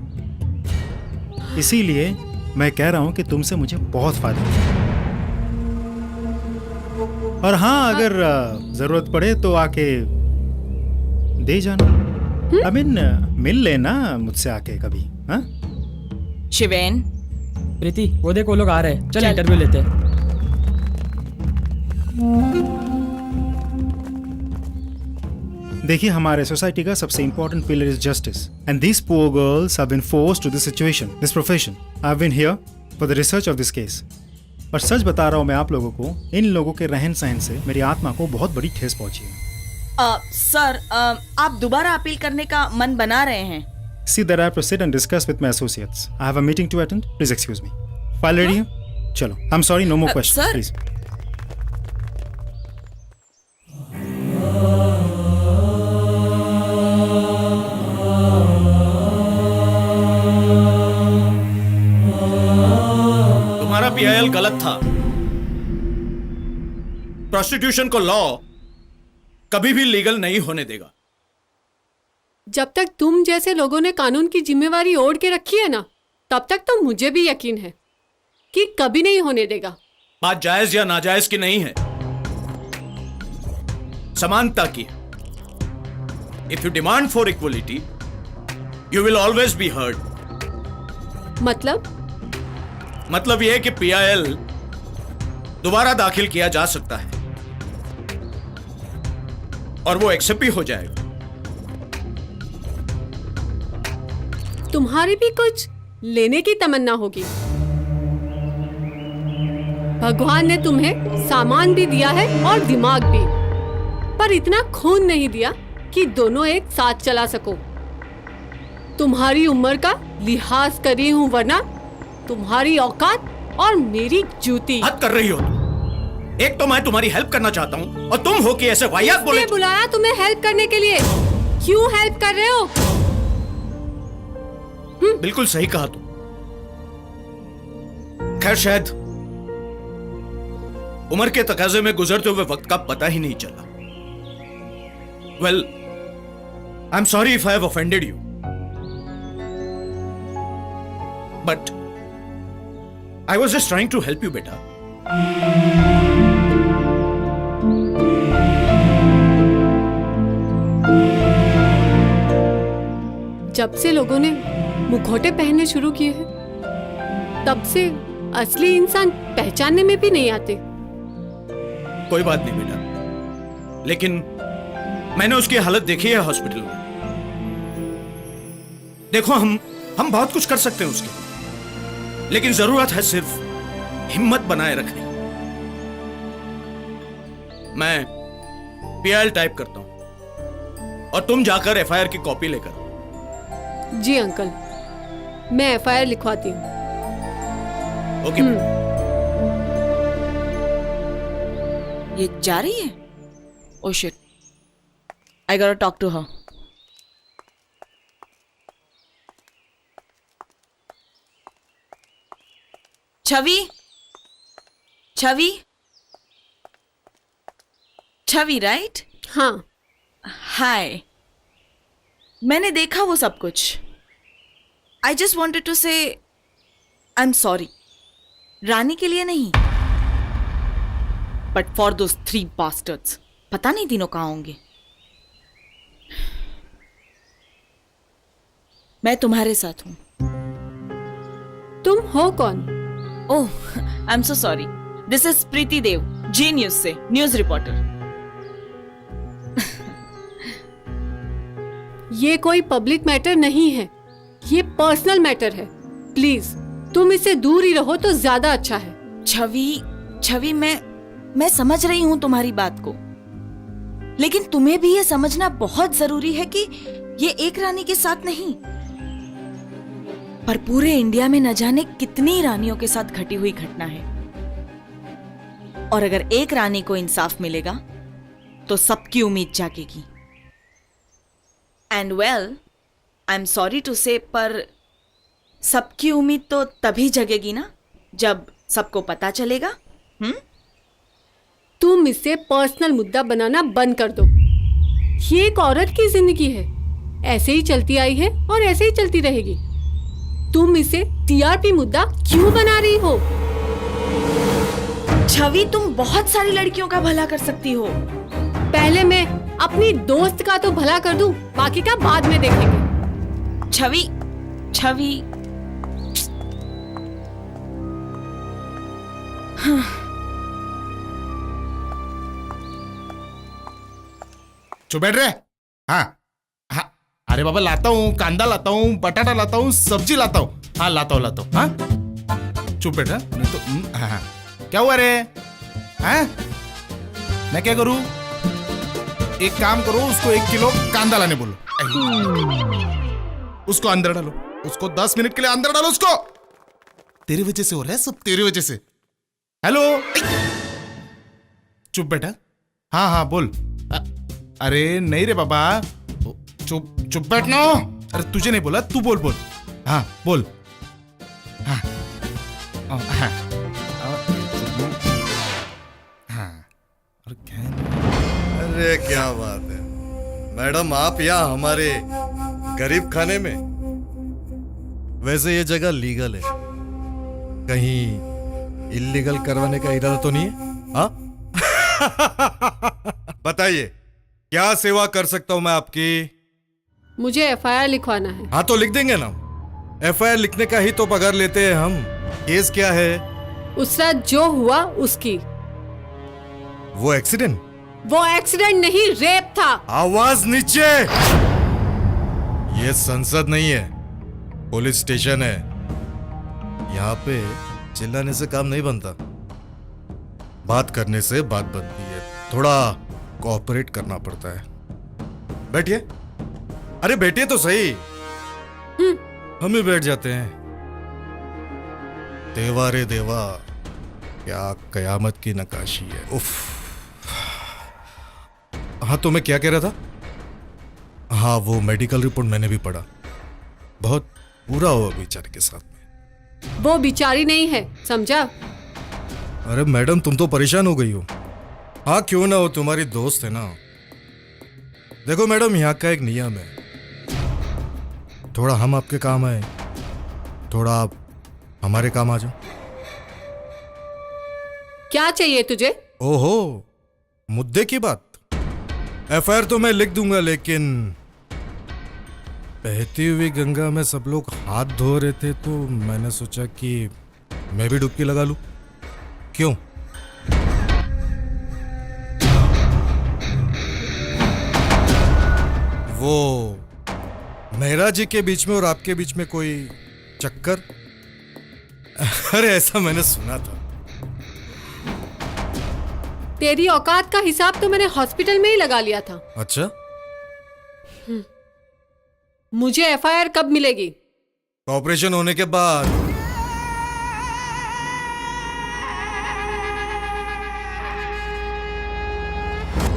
इसीलिए मैं कह रहा हूं कि तुमसे मुझे बहुत फायदा होगा। और हाँ, अगर जरूरत पड़े तो आके दे जाना। आई मीन मिल लेना मुझसे आके कभी। हाँ शिवेन। प्रीति, वो देख वो लोग आ रहे हैं, चल इंटरव्यू लेते हैं। देखिए, हमारे सोसाइटी का सबसे important pillar is justice, and these poor girls have been forced to this situation, this profession. I have been here for the research of this case. और सच बता रहा हूं मैं आप लोगों को, इन लोगों के रहन सहन से मेरी आत्मा को बहुत बड़ी ठेस पहुंची है। सर, आप दोबारा अपील करने का मन बना रहे हैं? See that I have to sit and discuss with my associates. I have a meeting to attend. Please excuse me. File ready है? चलो. I'm sorry, no more questions. sir? Please. तुम्हारा पीआईएल गलत था। प्रोस्टिट्यूशन को law कभी भी legal नहीं होने देगा। जब तक तुम जैसे लोगों ने कानून की जिम्मेवारी ओढ़ के रखी है ना, तब तक तो मुझे भी यकीन है कि कभी नहीं होने देगा। बात जायज या नाजायज की नहीं है, समानता की है। If you demand for equality, you will always be heard. मतलब यह कि पीआईएल दोबारा दाखिल किया जा सकता है और वो एक्सेप्ट भी हो जाएगा। तुम्हारी भी कुछ लेने की तमन्ना होगी। भगवान ने तुम्हें सामान भी दिया है और दिमाग भी, पर इतना खून नहीं दिया कि दोनों एक साथ चला सको। तुम्हारी उम्र का लिहाज करी हूं, वरना तुम्हारी औकात और मेरी जूती। हद कर रही हो तुम। एक तो मैं तुम्हारी हेल्प करना चाहता हूं और तुम हो कि ऐसे वाहियात बोले। बुलाया तुम्हें हेल्प करने के लिए, क्यों हेल्प कर रहे हो? बिल्कुल सही कहा तुम। खैर, शायद उम्र के तकाजे में गुजरते हुए वक्त का पता ही नहीं चला। Well, I am sorry if I have offended you, but I was just trying to help you बेटा। जब से लोगों ने मुखौटे पहनने शुरू किए हैं, तब से असली इंसान पहचानने में भी नहीं आते। कोई बात नहीं बेटा, लेकिन मैंने उसकी हालत देखी है हॉस्पिटल में। देखो, हम बहुत कुछ कर सकते हैं उसके लिए, लेकिन जरूरत है सिर्फ हिम्मत बनाए रखने। मैं पीआईएल टाइप करता हूं और तुम जाकर एफआईआर की कॉपी लेकर। जी अंकल, मैं एफआईआर लिखवाती हूँ। ओके। ये जा रही है? Oh shit, I got to talk to her. Chhavi, Chhavi, Chhavi, right? हाँ। हाय, मैंने देखा वो सब कुछ। आई जस्ट वॉन्टेड टू से आई एम सॉरी। रानी के लिए नहीं, बट फॉर दोस 3 बास्टर्ड्स। पता नहीं तीनों कहाँ होंगे। मैं तुम्हारे साथ हूं। तुम हो कौन? Oh, I am so sorry. This is Preeti Dev, Zee News से न्यूज रिपोर्टर। ये कोई पब्लिक मैटर नहीं है, ये पर्सनल मैटर है। प्लीज तुम इससे दूर ही रहो तो ज्यादा अच्छा है। छवि, मैं समझ रही हूं तुम्हारी बात को, लेकिन तुम्हें भी ये समझना बहुत जरूरी है कि ये एक रानी के साथ नहीं, पर पूरे इंडिया में न जाने कितनी रानियों के साथ घटी हुई घटना है। और अगर एक रानी को इंसाफ मिलेगा तो सबकी उम्मीद जागेगी। And well, I am sorry to say, पर सबकी उम्मीद तो तभी जगेगी ना जब सबको पता चलेगा। तुम इससे पर्सनल मुद्दा बनाना बंद कर दो। ये एक औरत की जिंदगी है, ऐसे ही चलती आई है और ऐसे ही चलती रहेगी। तुम इसे टीआरपी मुद्दा क्यों बना रही हो? छवि, तुम बहुत सारी लड़कियों का भला कर सकती हो। पहले मैं अपनी दोस्त का तो भला कर दूं, बाकी का बाद में देखेंगे। छवि, छवि, चुप बैठ रहे। हाँ हाँ, अरे बाबा लाता हूँ, कांदा लाता हूँ, बटाटा लाता हूँ, सब्जी लाता हूँ। हाँ लाता हूँ। हाँ चुप बैठ रहा नहीं तो। हाँ क्या हुआ रे? हाँ मैं क्या करूँ? एक काम करो, उसको 1 किलो कांदा लाने बोलो, उसको अंदर डालो, उसको 10 मिनट के लिए अंदर डालो उसको। तेरी वजह से हो रहा है सब, तेरी वजह से। हेलो, चुप बेटा। हाँ हाँ बोल। अरे नहीं रे बाबा, चुप चुप बैठना। अरे तुझे नहीं बोला, तू बोल बोल। हाँ बोल। हाँ हाँ हाँ। अरे क्या बात है मैडम, आप यहाँ हमारे गरीब खाने में। वैसे ये जगह लीगल है, कहीं इलीगल करवाने का इरादा तो नहीं है? हाँ बताइए क्या सेवा कर सकता हूं मैं आपकी? मुझे एफआईआर लिखवाना है। हाँ तो लिख देंगे ना, एफआईआर लिखने का ही तो पगार लेते हैं हम। केस क्या है? उस रात जो हुआ उसकी। वो एक्सीडेंट? वो एक्सीडेंट नहीं, रेप था। आवाज नीचे। ये संसद नहीं है, पुलिस स्टेशन है। यहाँ पे चिल्लाने से काम नहीं बनता, बात करने से बात बनती है। थोड़ा कोऑपरेट करना पड़ता है। बैठिए। अरे बैठिए तो सही। हम ही बैठ जाते हैं। देवा रे देवा, क्या कयामत की नकाशी है। उफ। हाँ तो मैं क्या कह रहा था? हाँ वो मेडिकल रिपोर्ट मैंने भी पढ़ा, बहुत बुरा हुआ बेचारे के साथ में। वो बिचारी नहीं है, समझा? अरे मैडम तुम तो परेशान हो गई हो। हाँ क्यों ना हो, तुम्हारी दोस्त है ना। देखो मैडम, यहाँ का एक नियम है, थोड़ा हम आपके काम आए, थोड़ा आप हमारे काम आ जाओ। क्या चाहिए तुझे? ओहो, मुद्दे की बात। एफआईआर तो मैं लिख दूंगा, लेकिन बहती हुई गंगा में सब लोग हाथ धो रहे थे तो मैंने सोचा कि मैं भी डुबकी लगा लूं। क्यों? वो मेहरा जी के बीच में और आपके बीच में कोई चक्कर? अरे ऐसा मैंने सुना था। तेरी औकात का हिसाब तो मैंने हॉस्पिटल में ही लगा लिया था। अच्छा, मुझे एफआईआर कब मिलेगी? ऑपरेशन होने के बाद।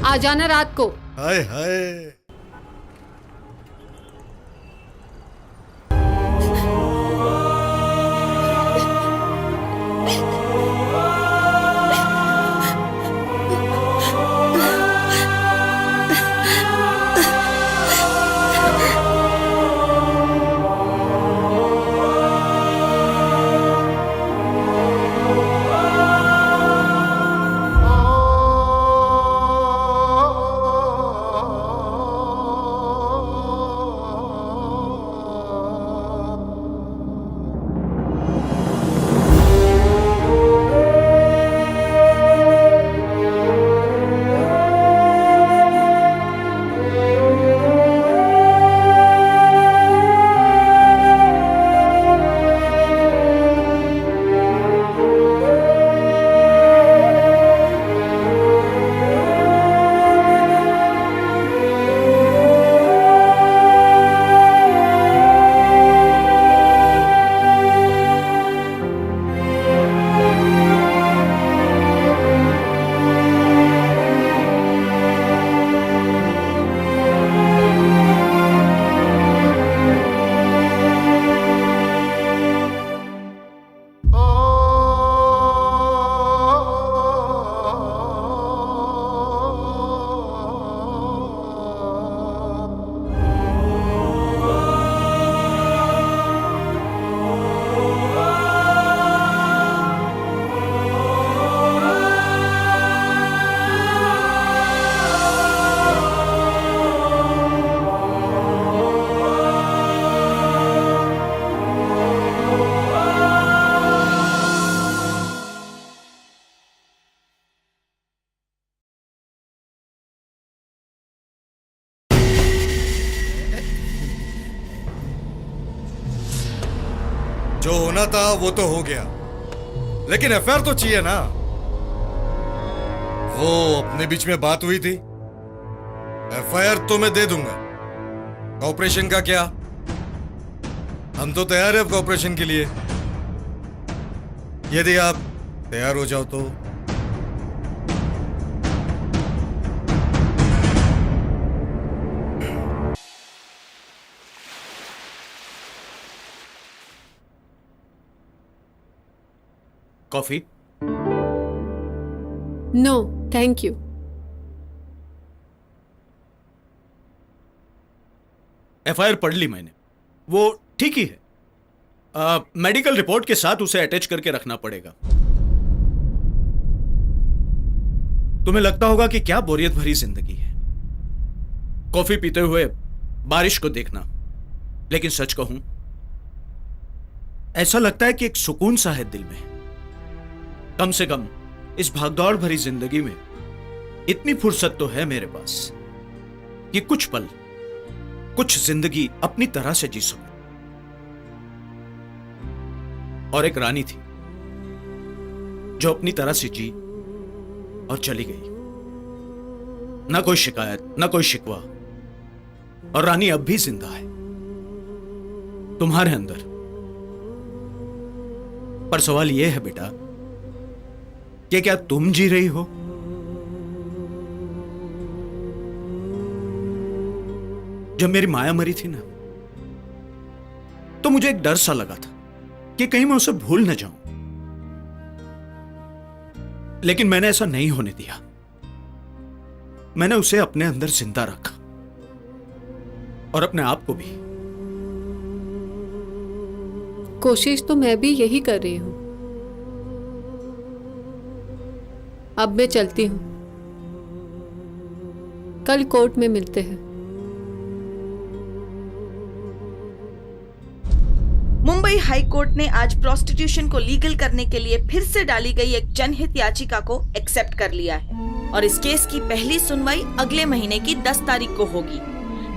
आ जाना रात को। हाय हाय। जो होना था वो तो हो गया, लेकिन एफआईआर तो चाहिए ना। वो अपने बीच में बात हुई थी। एफआईआर तो मैं दे दूंगा, कॉपरेशन का क्या? हम तो तैयार है कॉपरेशन के लिए, यदि आप तैयार हो जाओ तो। Coffee? No thank you. FIR पढ़ ली मैंने, वो ठीक ही है। मेडिकल रिपोर्ट के साथ उसे अटैच करके रखना पड़ेगा। तुम्हें लगता होगा कि क्या बोरियत भरी जिंदगी है, कॉफी पीते हुए बारिश को देखना, लेकिन सच कहूं ऐसा लगता है कि एक सुकून सा है दिल में। कम से कम इस भागदौड़ भरी जिंदगी में इतनी फुर्सत तो है मेरे पास कि कुछ पल, कुछ जिंदगी अपनी तरह से जी सकूं। और एक रानी थी जो अपनी तरह से जी और चली गई। ना कोई शिकायत, ना कोई शिकवा, और रानी अब भी जिंदा है तुम्हारे अंदर। पर सवाल यह है बेटा कि क्या तुम जी रही हो? जब मेरी माया मरी थी ना, तो मुझे एक डर सा लगा था कि कहीं मैं उसे भूल न जाऊं, लेकिन मैंने ऐसा नहीं होने दिया। मैंने उसे अपने अंदर जिंदा रखा, और अपने आप को भी। कोशिश तो मैं भी यही कर रही हूं। अब मैं चलती हूं, कल कोर्ट में मिलते हैं। मुंबई हाई कोर्ट ने आज प्रोस्टिट्यूशन को लीगल करने के लिए फिर से डाली गई एक जनहित याचिका को एक्सेप्ट कर लिया है, और इस केस की पहली सुनवाई अगले महीने की 10 तारीख को होगी।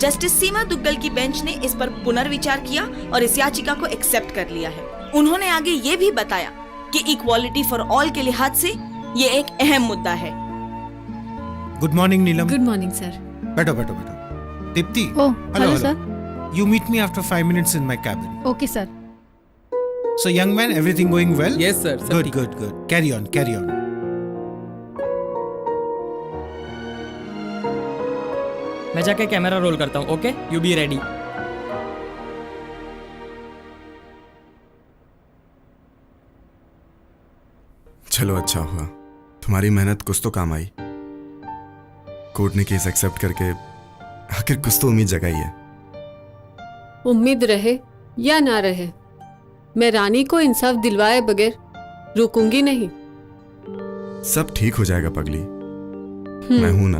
जस्टिस सीमा दुग्गल की बेंच ने इस पर पुनर्विचार किया और इस याचिका को एक्सेप्ट कर लिया है। उन्होंने आगे ये भी बताया कि इक्वालिटी फॉर ऑल के लिहाज से ये एक अहम मुद्दा है। Good morning Neelam. Good morning sir. बैठो बैठो बैठो। Deepti. Hello sir. You meet me after 5 minutes in my cabin. Okay sir. So young man, everything going well? Yes sir. Good, good, good. Carry on, carry on. मैं जाके camera roll करता हूँ। Okay, you be ready. चलो अच्छा हुआ, तुम्हारी मेहनत कुछ तो काम आई। कोर्ट ने केस एक्सेप्ट करके आखिर कुछ तो उम्मीद जगाई है। उम्मीद रहे या ना रहे, मैं रानी को इंसाफ दिलवाए बगैर रुकूंगी नहीं। सब ठीक हो जाएगा पगली, मैं हूं ना।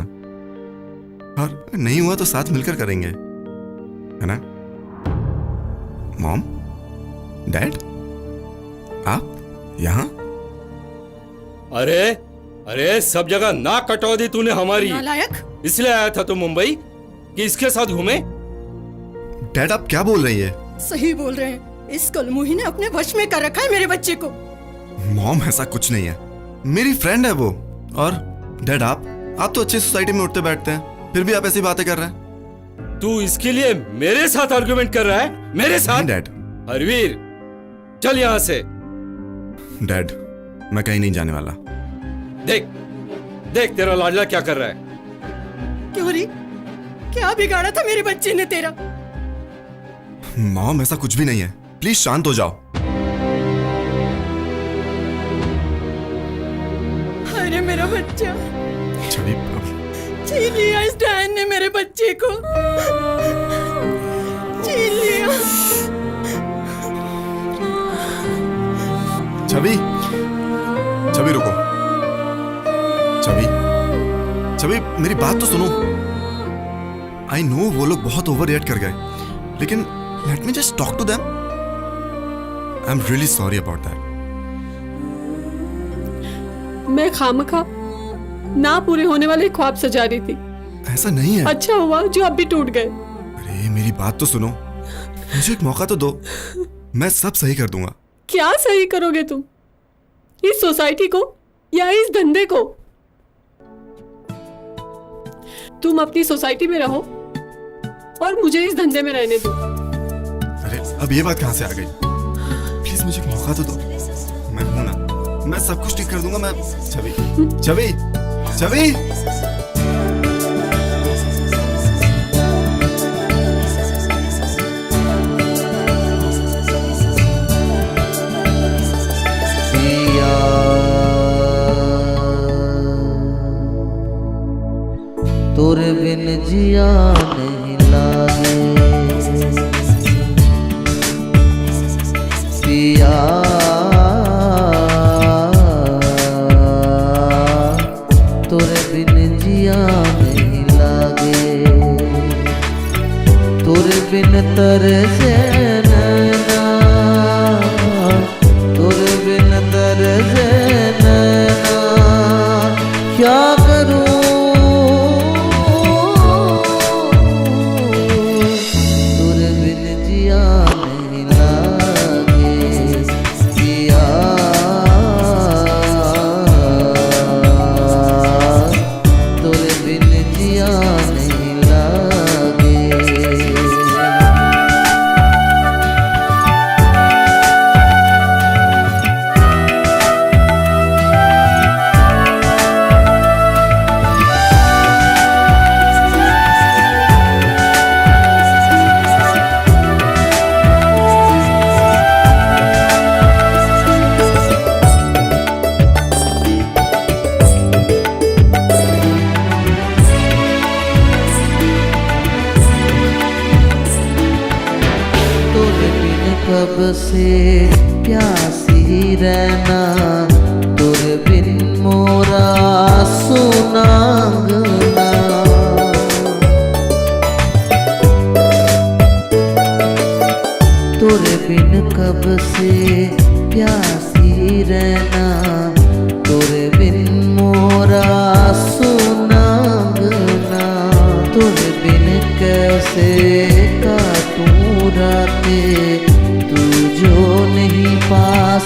और नहीं हुआ तो साथ मिलकर करेंगे, है ना? मॉम, डैड, आप यहाँ? अरे अरे, सब जगह नाक कटवा दी तूने हमारी। नालायक। इसलिए आया था तू मुंबई कि इसके साथ घूमे? डैड आप क्या बोल रही है? सही बोल रहे हैं, इस कलमुही ने अपने वश में कर रखा है मेरे बच्चे को। मॉम ऐसा कुछ नहीं है, मेरी फ्रेंड है वो। और डैड आप तो अच्छी सोसाइटी में उठते बैठते हैं, फिर भी आप ऐसी बातें कर रहे हैं। तू इसके लिए मेरे साथ आर्गुमेंट कर रहा है? मेरे साथ? डैड। हरवीर चल यहाँ से। डैड मैं कहीं नहीं जाने वाला। देख देख तेरा लाडला क्या कर रहा है। क्यों री? क्या बिगाड़ा था मेरे बच्चे ने तेरा? मॉम ऐसा कुछ भी नहीं है, प्लीज शांत हो जाओ। अरे मेरा बच्चा छवि, छीन लिया इस डायन ने मेरे बच्चे को, छीन लिया। छवि, छवि रुको। छवि, छवि मेरी बात तो सुनो। आई नो वो लोग बहुत ओवर रिएक्ट कर गए, लेकिन let me just talk to them. I'm really sorry about that. मैं खामखा ना पूरे होने वाले ख्वाब सजा रही थी। ऐसा नहीं है। अच्छा हुआ जो अब भी टूट गए। अरे मेरी बात तो सुनो, मुझे एक मौका तो दो। मैं सब सही कर दूंगा। क्या सही करोगे तुम? इस सोसाइटी को या इस धंधे को? तुम अपनी सोसाइटी में रहो और मुझे इस धंधे में रहने दो। अरे अब ये बात कहाँ से आ गई? प्लीज मुझे एक मौका तो दो। मैं हूं ना, मैं सब कुछ ठीक कर दूंगा। मैं छवि छवि छवि तोरे बिन जिया नहीं लागे पिया, तोरे बिन जिया नहीं लागे, तोरे बिन तरसे नैना, तोरे बिन तरसे नैना, क्या करूं कब से प्यासी रहना, तोरे बिन मोरा सुनांगना, तोरे बिन कब से प्यासी रहना, तोरे बिन मोरा सुनांगना, तोरे बिन कैसे काटूं रातें, तू जो नहीं पास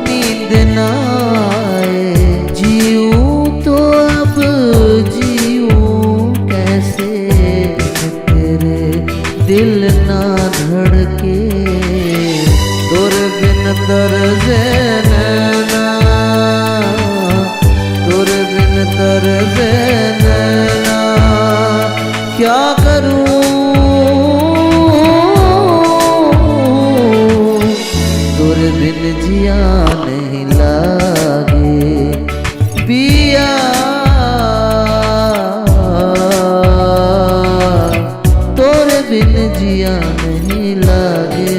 नींद न आए, जीऊं तो अब जीऊं कैसे, तेरे दिल ना धड़के, तोरे बिन तरसे नैना, तोरे बिन तरसे नैना, क्या करूं तोरे बिन जिया नहीं लागे पिया, तोरे बिन जिया नहीं लागे।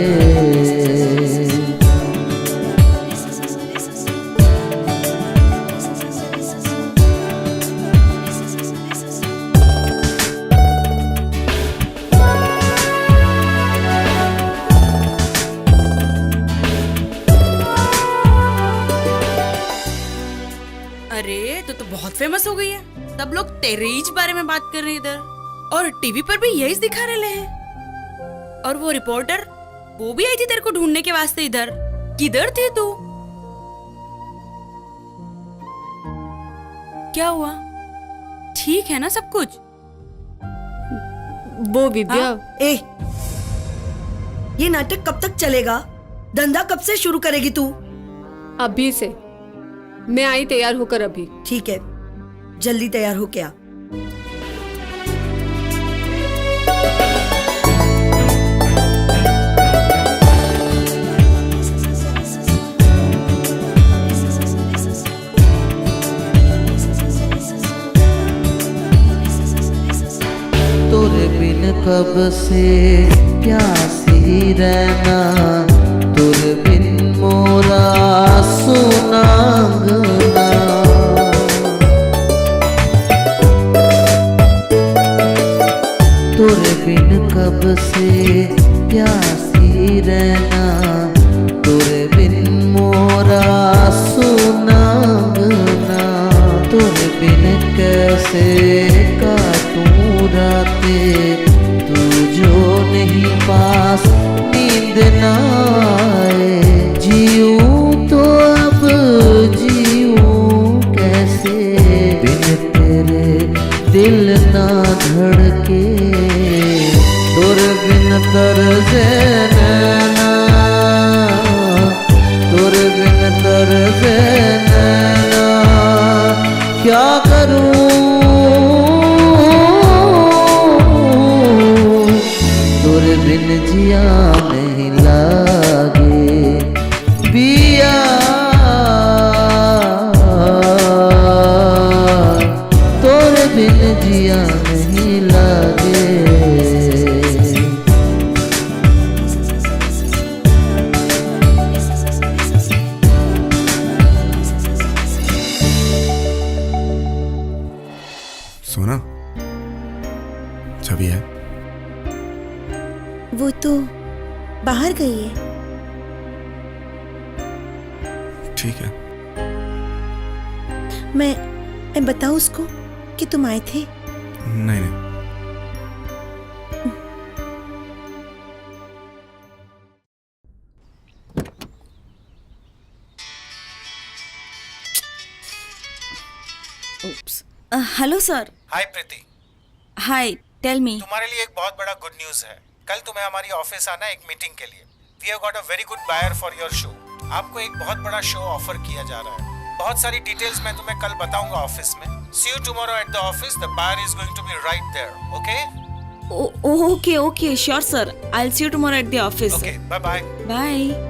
अरे तो बहुत फेमस हो गई है, सब लोग तेरे ही बारे में बात कर रहे हैं इधर, और टीवी पर भी यही दिखा रहे हैं। और वो रिपोर्टर, वो भी आई थी तेरे को ढूंढने के वास्ते इधर। किधर थे तू? क्या हुआ? ठीक है ना सब कुछ? वो विद्या, ए, ये नाटक कब तक चलेगा? धंधा कब से शुरू करेगी तू? अभी से। मैं आई तैयार होकर अभी। ठीक है, जल्दी तैयार हो क्या? तोरे बिन कब से प्यासी रहना, तोरे बिन मोरा सुनांगना, तोरे बिन कब से प्यासी रहना, तोरे बिन मोरा सुनांगना, तोरे बिन कैसे काटूं रातें, तू जो नहीं पास नींद दिन आए, जीऊं तो अब जीऊं कैसे, बिन तेरे दिल ना धड़के, तुर बिन तरसे नैना, तुर बिन तरसे नैना, क्या करूं तुर बिन जिया नहीं लागे पिया, तुर बिन जिया नहीं लागे। सोना, छवि है? वो तो बाहर गई है। ठीक है। मैं बताऊं उसको कि तुम आए थे? नहीं नहीं। Hello sir. Hi Preeti. Hi, tell me. तुम्हारे लिए एक बहुत बड़ा गुड न्यूज़ है। कल तुम्हें हमारी ऑफिस आना एक मीटिंग के लिए। We have got a very good buyer for your show. आपको एक बहुत बड़ा शो ऑफर किया जा रहा है। बहुत सारी डिटेल्स मैं तुम्हें कल बताऊंगा ऑफिस में। See you tomorrow at the office. The buyer is going to be right there, okay? Okay okay, sure sir. I will see you tomorrow at the office. Okay, bye bye. Bye.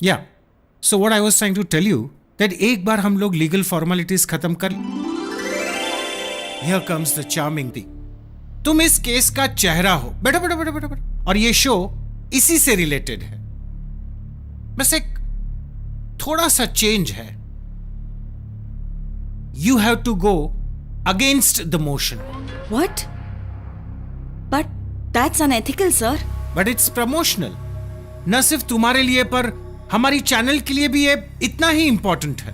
Yeah so what I was trying to tell you that एक बार हम लोग legal formalities खत्म कर। Here comes the charming thing. तुम इस case का चेहरा हो। बैठो बैठो बैठो बैठो बैठो। और ये शो इसी से रिलेटेड है। बस एक थोड़ा सा चेंज है। You have to go against the motion. What? But that's unethical sir. But it's promotional. न सिर्फ तुम्हारे लिए पर हमारी चैनल के लिए भी ये इतना ही इंपॉर्टेंट है।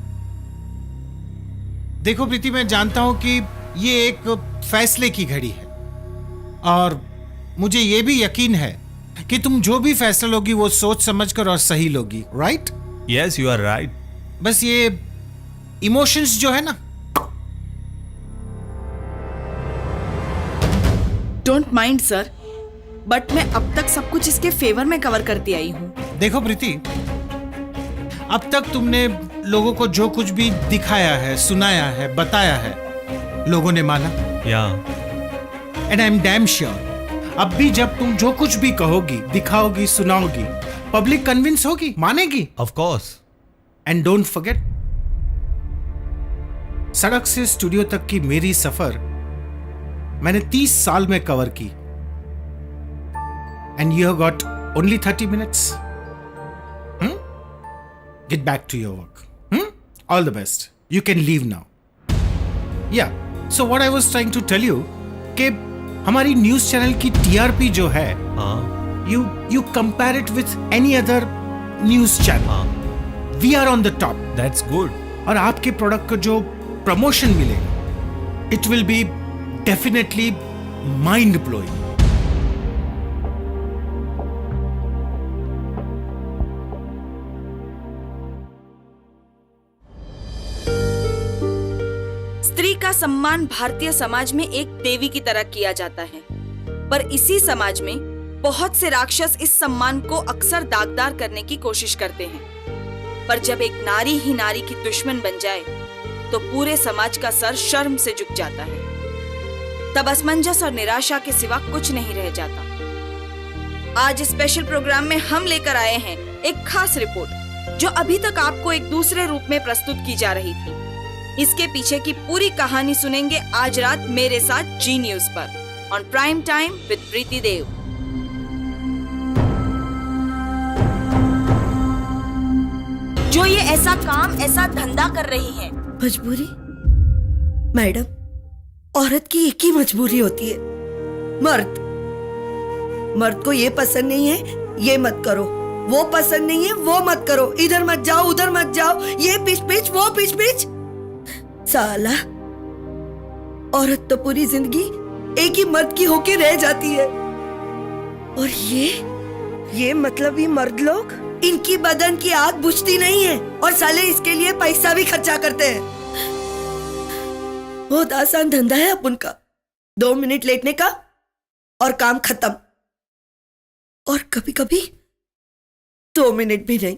देखो प्रीति, मैं जानता हूं कि ये एक फैसले की घड़ी है और मुझे ये भी यकीन है कि तुम जो भी फैसला लोगी वो सोच समझकर और सही लोगी, right? Yes, you are right. बस ये इमोशंस जो है ना। डोंट माइंड सर, बट मैं अब तक सब कुछ इसके फेवर में कवर करती आई हूँ। देखो प्रीति, अब तक तुमने लोगों को जो कुछ भी दिखाया है, सुनाया है, बताया है, लोगों ने माना। या and I am damn sure अब भी जब तुम जो कुछ भी कहोगी, दिखाओगी, सुनाओगी, पब्लिक कन्विंस होगी, मानेगी। Of course. And don't forget, सड़क से स्टूडियो तक की मेरी सफर मैंने 30 साल में कवर की। And you have got only 30 minutes. Get back to your work. All the best. You can leave now. Yeah. So what I was trying to tell you कि हमारी न्यूज चैनल की TRP जो है, you compare it with any other news channel. We are on the top. That's good. और आपके product को जो promotion मिलेगा, it will be definitely mind blowing. स्त्री का सम्मान भारतीय समाज में एक देवी की तरह किया जाता है, पर इसी समाज में बहुत से राक्षस इस सम्मान को अक्सर दागदार करने की कोशिश करते हैं। पर जब एक नारी ही नारी की दुश्मन बन जाए तो पूरे समाज का सर शर्म से झुक जाता है। तब असमंजस और निराशा के सिवा कुछ नहीं रह जाता। आज स्पेशल प्रोग्राम में हम लेकर आए हैं एक खास रिपोर्ट जो अभी तक आपको एक दूसरे रूप में प्रस्तुत की जा रही थी। इसके पीछे की पूरी कहानी सुनेंगे आज रात मेरे साथ जी न्यूज पर ऑन प्राइम टाइम विद प्रीति देव। जो ये ऐसा काम, ऐसा धंधा कर रही हैं। मजबूरी? मैडम, औरत की एक ही मजबूरी होती है, मर्द। मर्द को ये पसंद नहीं है, ये मत करो, वो पसंद नहीं है वो मत करो, इधर मत जाओ उधर मत जाओ, ये पिच पिच वो पिच पिच। साला, औरत तो पूरी जिंदगी एक ही मर्द की होके रह जाती है, और ये मतलब ही मर्द लोग, इनकी बदन की आग बुझती नहीं है और साले इसके लिए पैसा भी खर्चा करते हैं। बहुत आसान धंधा है अपन का, 2 मिनट लेटने का और काम खत्म, और कभी कभी 2 मिनट भी नहीं।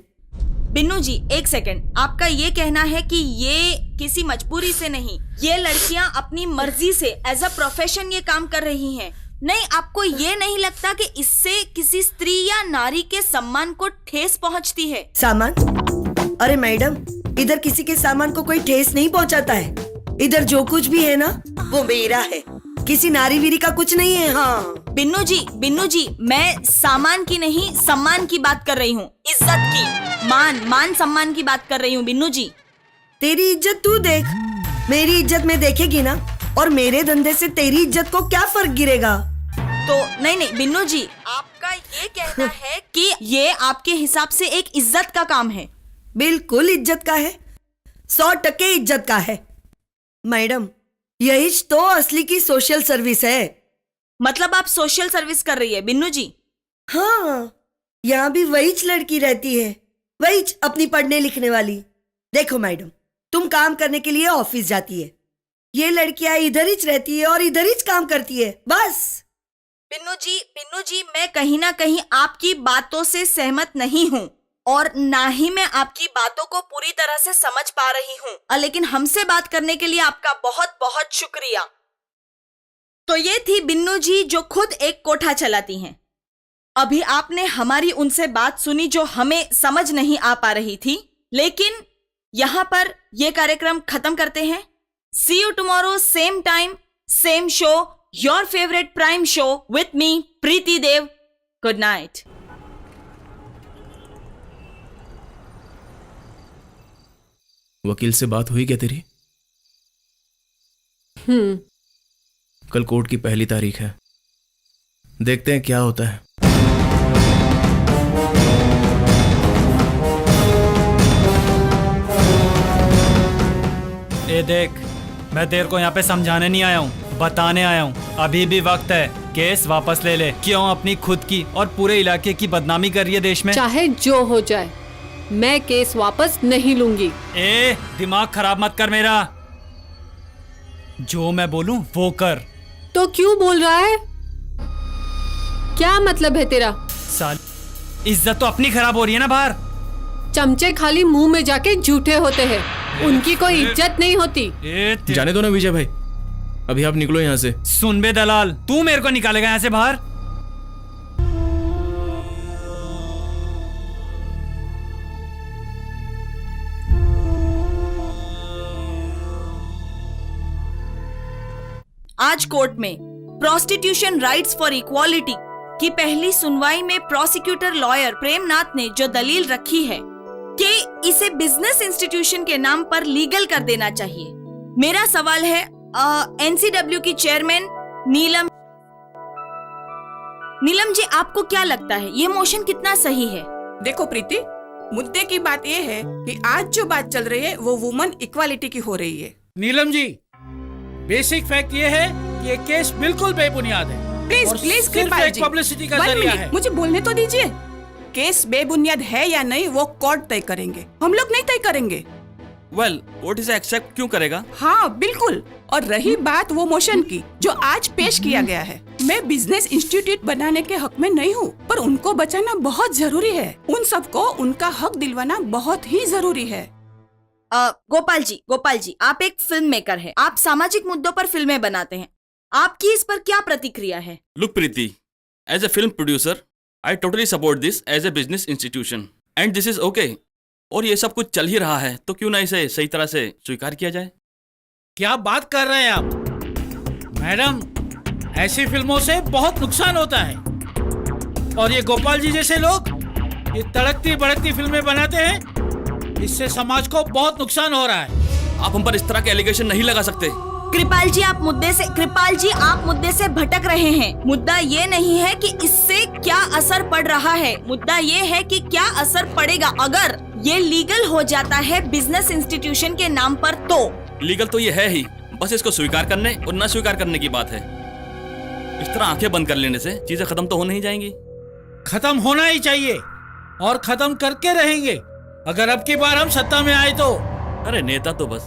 बिन्नू जी, एक सेकंड, आपका ये कहना है कि ये किसी मजबूरी से नहीं, ये लड़कियां अपनी मर्जी से एज अ प्रोफेशन ये काम कर रही हैं। नहीं, आपको ये नहीं लगता कि इससे किसी स्त्री या नारी के सम्मान को ठेस पहुंचती है? सामान? अरे मैडम, इधर किसी के सामान को कोई ठेस नहीं पहुंचाता है। इधर जो कुछ भी है ना वो मेरा है, किसी नारी वीरी का कुछ नहीं है। हाँ बिन्नू जी, मैं सामान की नहीं सम्मान की बात कर रही हूँ, इज्जत की, मान सम्मान की बात कर रही हूँ। बिन्नू जी, तेरी इज्जत तू देख, मेरी इज्जत में देखेगी ना, और मेरे धंधे से तेरी इज्जत को क्या फर्क गिरेगा? तो नहीं बिन्नू जी, आपका ये कहना है कि ये आपके हिसाब से एक इज्जत का काम है? बिल्कुल इज्जत का है, 100% इज्जत का है मैडम। यही तो असली की सोशल सर्विस है। मतलब आप सोशल सर्विस कर रही है बिन्नू जी? हाँ, यहाँ भी वही लड़की रहती है, वही अपनी पढ़ने लिखने वाली। देखो मैडम, तुम काम करने के लिए ऑफिस जाती है, ये लड़कियां इधर ही रहती है और इधर ही काम करती है, बस। बिन्नू जी, मैं कहीं ना कहीं आपकी बातों से सहमत नहीं हूँ, और ना ही मैं आपकी बातों को पूरी तरह से समझ पा रही हूँ, लेकिन हमसे बात करने के लिए आपका बहुत बहुत शुक्रिया। तो ये थी बिन्नू जी, जो खुद एक कोठा चलाती हैं। अभी आपने हमारी उनसे बात सुनी जो हमें समझ नहीं आ पा रही थी, लेकिन यहाँ पर यह कार्यक्रम खत्म करते हैं। See you tomorrow, same time, same show, your favorite prime show with me, Preeti Dev. Good night. वकील से बात हुई क्या तेरी? कल कोर्ट की पहली तारीख है, देखते हैं क्या होता है। ए देख, मैं तेरे को यहाँ पे समझाने नहीं आया हूँ, बताने आया हूँ। अभी भी वक्त है, केस वापस ले ले। क्यों अपनी खुद की और पूरे इलाके की बदनामी कर रही है देश में? चाहे जो हो जाए, मैं केस वापस नहीं लूंगी। ए, दिमाग खराब मत कर मेरा, जो मैं बोलूं वो कर। तो क्यों बोल रहा है? क्या मतलब है तेरा? साल, इज्जत तो अपनी खराब हो रही है ना बाहर। चमचे खाली मुंह में जाके झूठे होते हैं, उनकी कोई इज्जत नहीं होती। जाने दो ना विजय भाई, अभी आप निकलो यहाँ से। सुन बे दलाल, तू मेरे को निकालेगा यहाँ से बाहर? आज कोर्ट में प्रोस्टिट्यूशन राइट्स फॉर इक्वालिटी की पहली सुनवाई में प्रोसिक्यूटर लॉयर प्रेमनाथ ने जो दलील रखी है कि इसे बिजनेस इंस्टीट्यूशन के नाम पर लीगल कर देना चाहिए। मेरा सवाल है एनसीडब्ल्यू की चेयरमैन नीलम जी, आपको क्या लगता है ये मोशन कितना सही है? देखो प्रीति, मुद्दे की बात ये है कि आज जो बात चल रही है वो वुमन इक्वालिटी की हो रही है। नीलम जी, बेसिक फैक्ट ये है कि ये केस बिल्कुल बेबुनियाद है। प्लीज कृपाल जी, पब्लिसिटी का जरिया है। मुझे बोलने तो दीजिए। केस बेबुनियाद है या नहीं वो कोर्ट तय करेंगे, हम लोग नहीं तय करेंगे। कोर्ट इसे एक्सेप्ट क्यों करेगा? हाँ बिल्कुल। और रही बात वो मोशन की जो आज पेश किया गया है, मैं बिजनेस इंस्टीट्यूट बनाने के हक में नहीं हूँ, पर उनको बचाना बहुत जरूरी है। उन सबको उनका हक दिलवाना बहुत ही जरूरी है। गोपाल जी, आप एक फिल्म मेकर है, आप सामाजिक मुद्दों पर फिल्में बनाते हैं, आपकी इस पर क्या प्रतिक्रिया है? Look Preeti, as a film producer, I totally support this as a business institution and this is okay. और ये सब कुछ चल ही रहा है तो क्यों ना इसे सही तरह से स्वीकार किया जाए? क्या बात कर रहे हैं आप मैडम? ऐसी फिल्मों से बहुत नुकसान होता है, और ये गोपाल जी जैसे लोग ये तड़कती भड़कती फिल्में बनाते हैं, इससे समाज को बहुत नुकसान हो रहा है। आप हम पर इस तरह के एलिगेशन नहीं लगा सकते। कृपाल जी आप मुद्दे से भटक रहे हैं। मुद्दा ये नहीं है कि इससे क्या असर पड़ रहा है, मुद्दा ये है कि क्या असर पड़ेगा अगर ये लीगल हो जाता है बिजनेस इंस्टीट्यूशन के नाम पर। तो लीगल तो ये है ही, बस इसको स्वीकार करने और न स्वीकार करने की बात है। इस तरह आंखें बंद कर लेने से चीजें खत्म तो हो नहीं जाएंगी। खत्म होना ही चाहिए और खत्म करके रहेंगे अगर अब की बार हम सत्ता में आए तो। अरे नेता तो बस।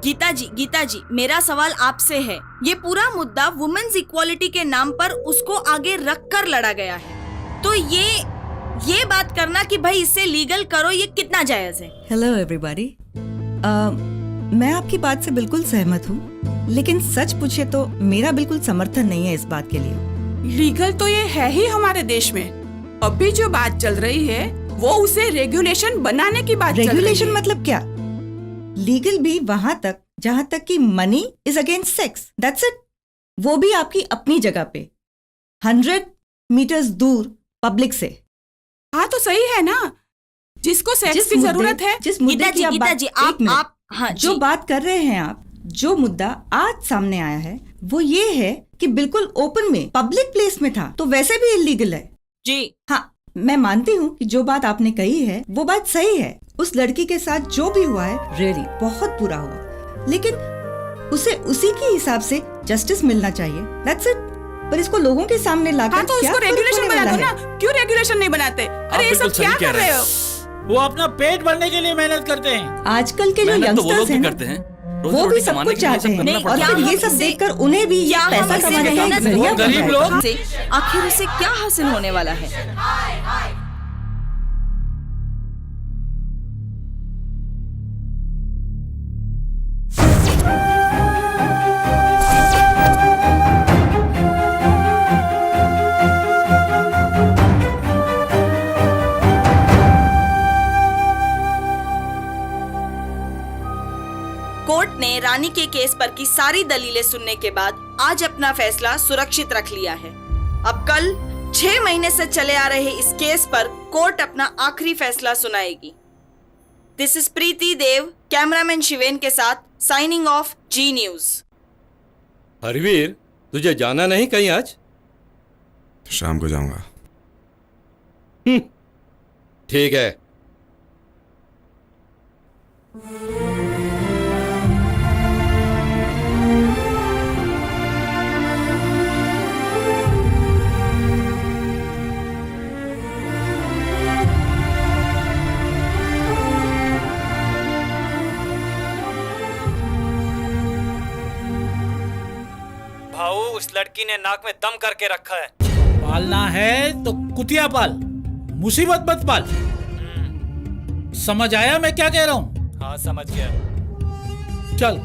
गीता जी मेरा सवाल आपसे है, ये पूरा मुद्दा वुमेन्स इक्वालिटी के नाम पर उसको आगे रख कर लड़ा गया है, तो ये बात करना कि भाई इससे लीगल करो, ये कितना जायज है? हेलो एवरीबॉडी, मैं आपकी बात से बिल्कुल सहमत हूँ, लेकिन सच पूछे तो मेरा बिल्कुल समर्थन नहीं है इस बात के लिए। लीगल तो ये है ही हमारे देश में। अभी जो बात चल रही है वो उसे रेगुलेशन बनाने की बात चल रही है। रेगुलेशन मतलब क्या? लीगल भी वहां तक जहां तक कि money is against sex, that's it. वो भी आपकी अपनी जगह पे 100 मीटर्स दूर पब्लिक से। हाँ तो सही है ना, जिसको सेक्स की जरूरत है। जिस मुद्दे की हाँ जो बात कर रहे हैं आप, जो मुद्दा आज सामने आया है वो ये है कि बिल्कुल ओपन में पब्लिक प्लेस में था, तो वैसे भी इलीगल है जी। हाँ, मैं मानती हूँ कि जो बात आपने कही है वो बात सही है। उस लड़की के साथ जो भी हुआ है रियली बहुत बुरा हुआ, लेकिन उसे उसी के हिसाब से जस्टिस मिलना चाहिए, दैट्स इट। पर इसको लोगों के सामने लाकर हाँ, तो क्या उसको फर्क रेगुलेशन पड़ने बना वाला दो है? ना, क्यों रेगुलेशन नहीं बनाते? अरे ये सब क्या कर रहे हो? वो अपना पेट भरने के लिए मेहनत करते हैं। आजकल के जो यंगस्टर्स हैं वो भी सब कुछ चाहते हैं, और फिर ये सब देखकर उन्हें भी ये पैसा कमाने का एक जरिया बन गरीब लोग जाएगा। आखिर उसे क्या हासिल होने वाला है? कोर्ट ने रानी के केस पर की सारी दलीलें सुनने के बाद आज अपना फैसला सुरक्षित रख लिया है। अब कल 6 महीने से चले आ रहे इस केस पर कोर्ट अपना आखिरी फैसला सुनाएगी। This is Preeti Dev, cameraman Shiven के साथ साइनिंग ऑफ जी न्यूज। हरवीर, तुझे जाना नहीं कहीं आज? शाम को जाऊंगा। ठीक है। भाऊ, उस लड़की ने नाक में दम करके रखा है। पालना है तो कुतिया पाल, मुसीबत मत पाल। समझ आया मैं क्या कह रहा हूँ? हाँ समझ गया। चल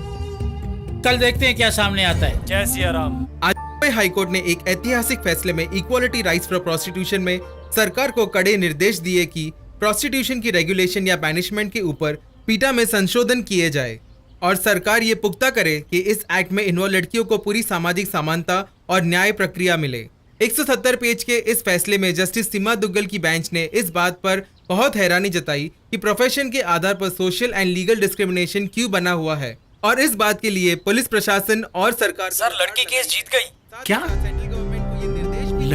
कल देखते हैं क्या सामने आता है। जय सिया राम। आज मुंबई हाईकोर्ट ने एक ऐतिहासिक फैसले में इक्वालिटी राइट्स फॉर प्रोस्टिट्यूशन में सरकार को कड़े निर्देश दिए कि प्रोस्टिट्यूशन की रेगुलेशन या बैनिशमेंट के ऊपर पीटा में संशोधन किए जाए और सरकार ये पुख्ता करे कि इस एक्ट में इन्वॉल्व लड़कियों को पूरी सामाजिक समानता और न्याय प्रक्रिया मिले। 170 पेज के इस फैसले में जस्टिस सीमा दुग्गल की बेंच ने इस बात पर बहुत हैरानी जताई कि प्रोफेशन के आधार पर सोशल एंड लीगल डिस्क्रिमिनेशन क्यों बना हुआ है, और इस बात के लिए पुलिस प्रशासन और सरकार। सर, लड़की केस जीत गई। क्या?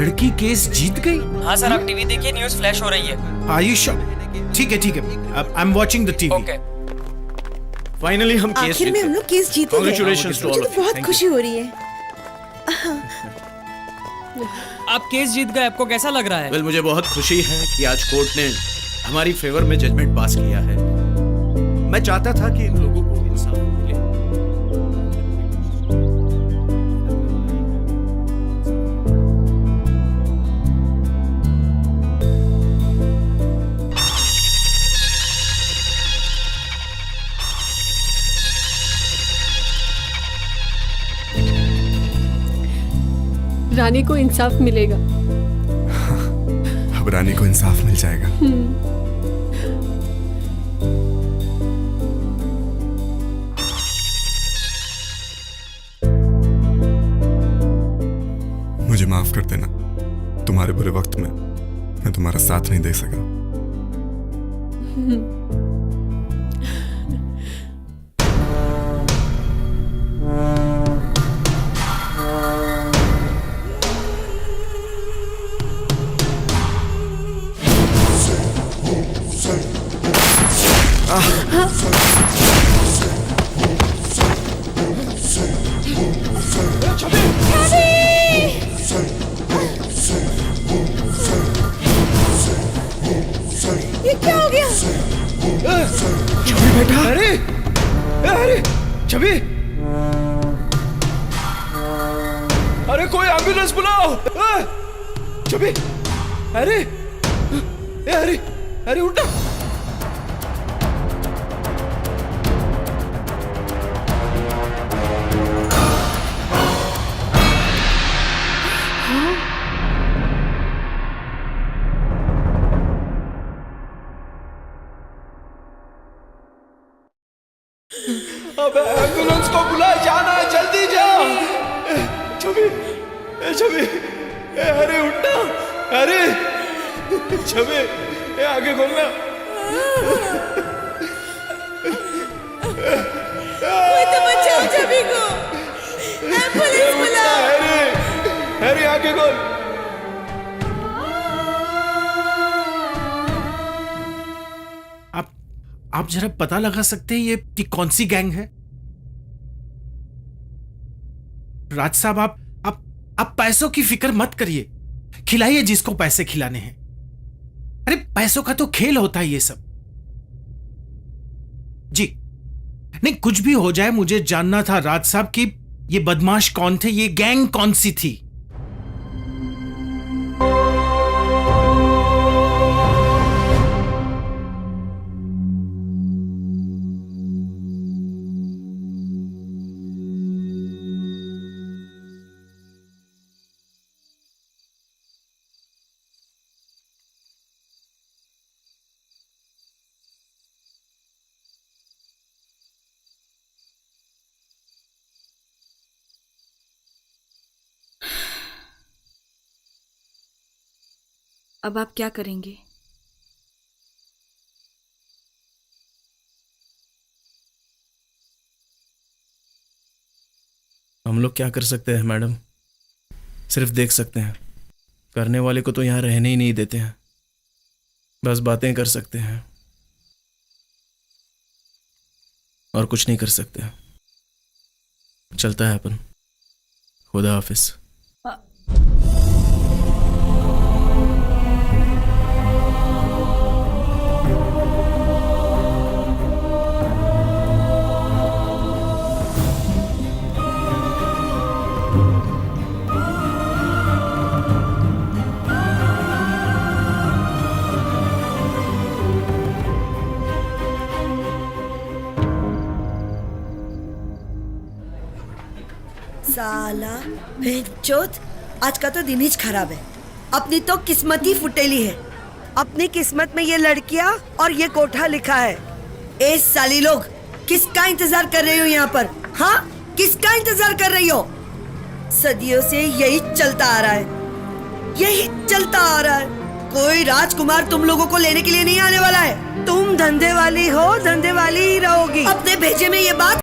लड़की केस जीत गई? हाँ सर, आप टीवी देखिए, न्यूज़ फ्लैश हो रही है। आयुष, ठीक है। I am watching the TV. Okay. Finally हम केस आखिर में हम लोग केस जीते गए। Congratulations to all मुझे of तो you. बहुत Thank खुशी हो रही है। आप केस जीत गए, आपको कैसा लग रहा है? वेल, मुझे बहुत खुशी है कि आज कोर्ट ने हमारी फेवर में जजमेंट पास किया है। मैं चाहता था कि इन लोगों को इंसाफ मिले। रानी को इंसाफ मिलेगा। अब रानी को इंसाफ मिल जाएगा। मुझे माफ कर देना, तुम्हारे बुरे वक्त में मैं तुम्हारा साथ नहीं दे सका। छवि, अरे कोई एम्बुलेंस बुलाओ। छवि, अरे अरे अरे उठा। अब एम्बुलेंस को बुला, जाना है, जल्दी जाओ। छवि, छवि, अरे उठना, अरे छवि, आगे खोलना। कोई तो बचाओ छवि को, एम्बुलेंस बुलाओ। अरे आगे खोल। आप जरा पता लगा सकते हैं ये कौन सी गैंग है? राज साहब, आप पैसों की फिक्र मत करिए, खिलाइए जिसको पैसे खिलाने हैं। अरे पैसों का तो खेल होता है ये सब। जी नहीं, कुछ भी हो जाए, मुझे जानना था राज साहब कि ये बदमाश कौन थे, ये गैंग कौन सी थी। अब आप क्या करेंगे? हम लोग क्या कर सकते हैं मैडम? सिर्फ देख सकते हैं। करने वाले को तो यहाँ रहने ही नहीं देते हैं, बस बातें कर सकते हैं और कुछ नहीं कर सकते। चलता है अपन। खुदा हाफिज। साला बेंचोद, आज का तो दिन ही खराब है। अपनी तो किस्मत ही फुटेली है। अपनी किस्मत में ये लड़कियां और ये कोठा लिखा है। ए साली लोग, किसका इंतजार कर रही हो यहाँ पर? हाँ, किसका इंतजार कर रही हो? सदियों से यही चलता आ रहा है, यही चलता आ रहा है। कोई राजकुमार तुम लोगों को लेने के लिए नहीं आने वाला है। तुम धंधे वाली हो, धंधे वाली ही रहोगी। अपने भेजे में ये बात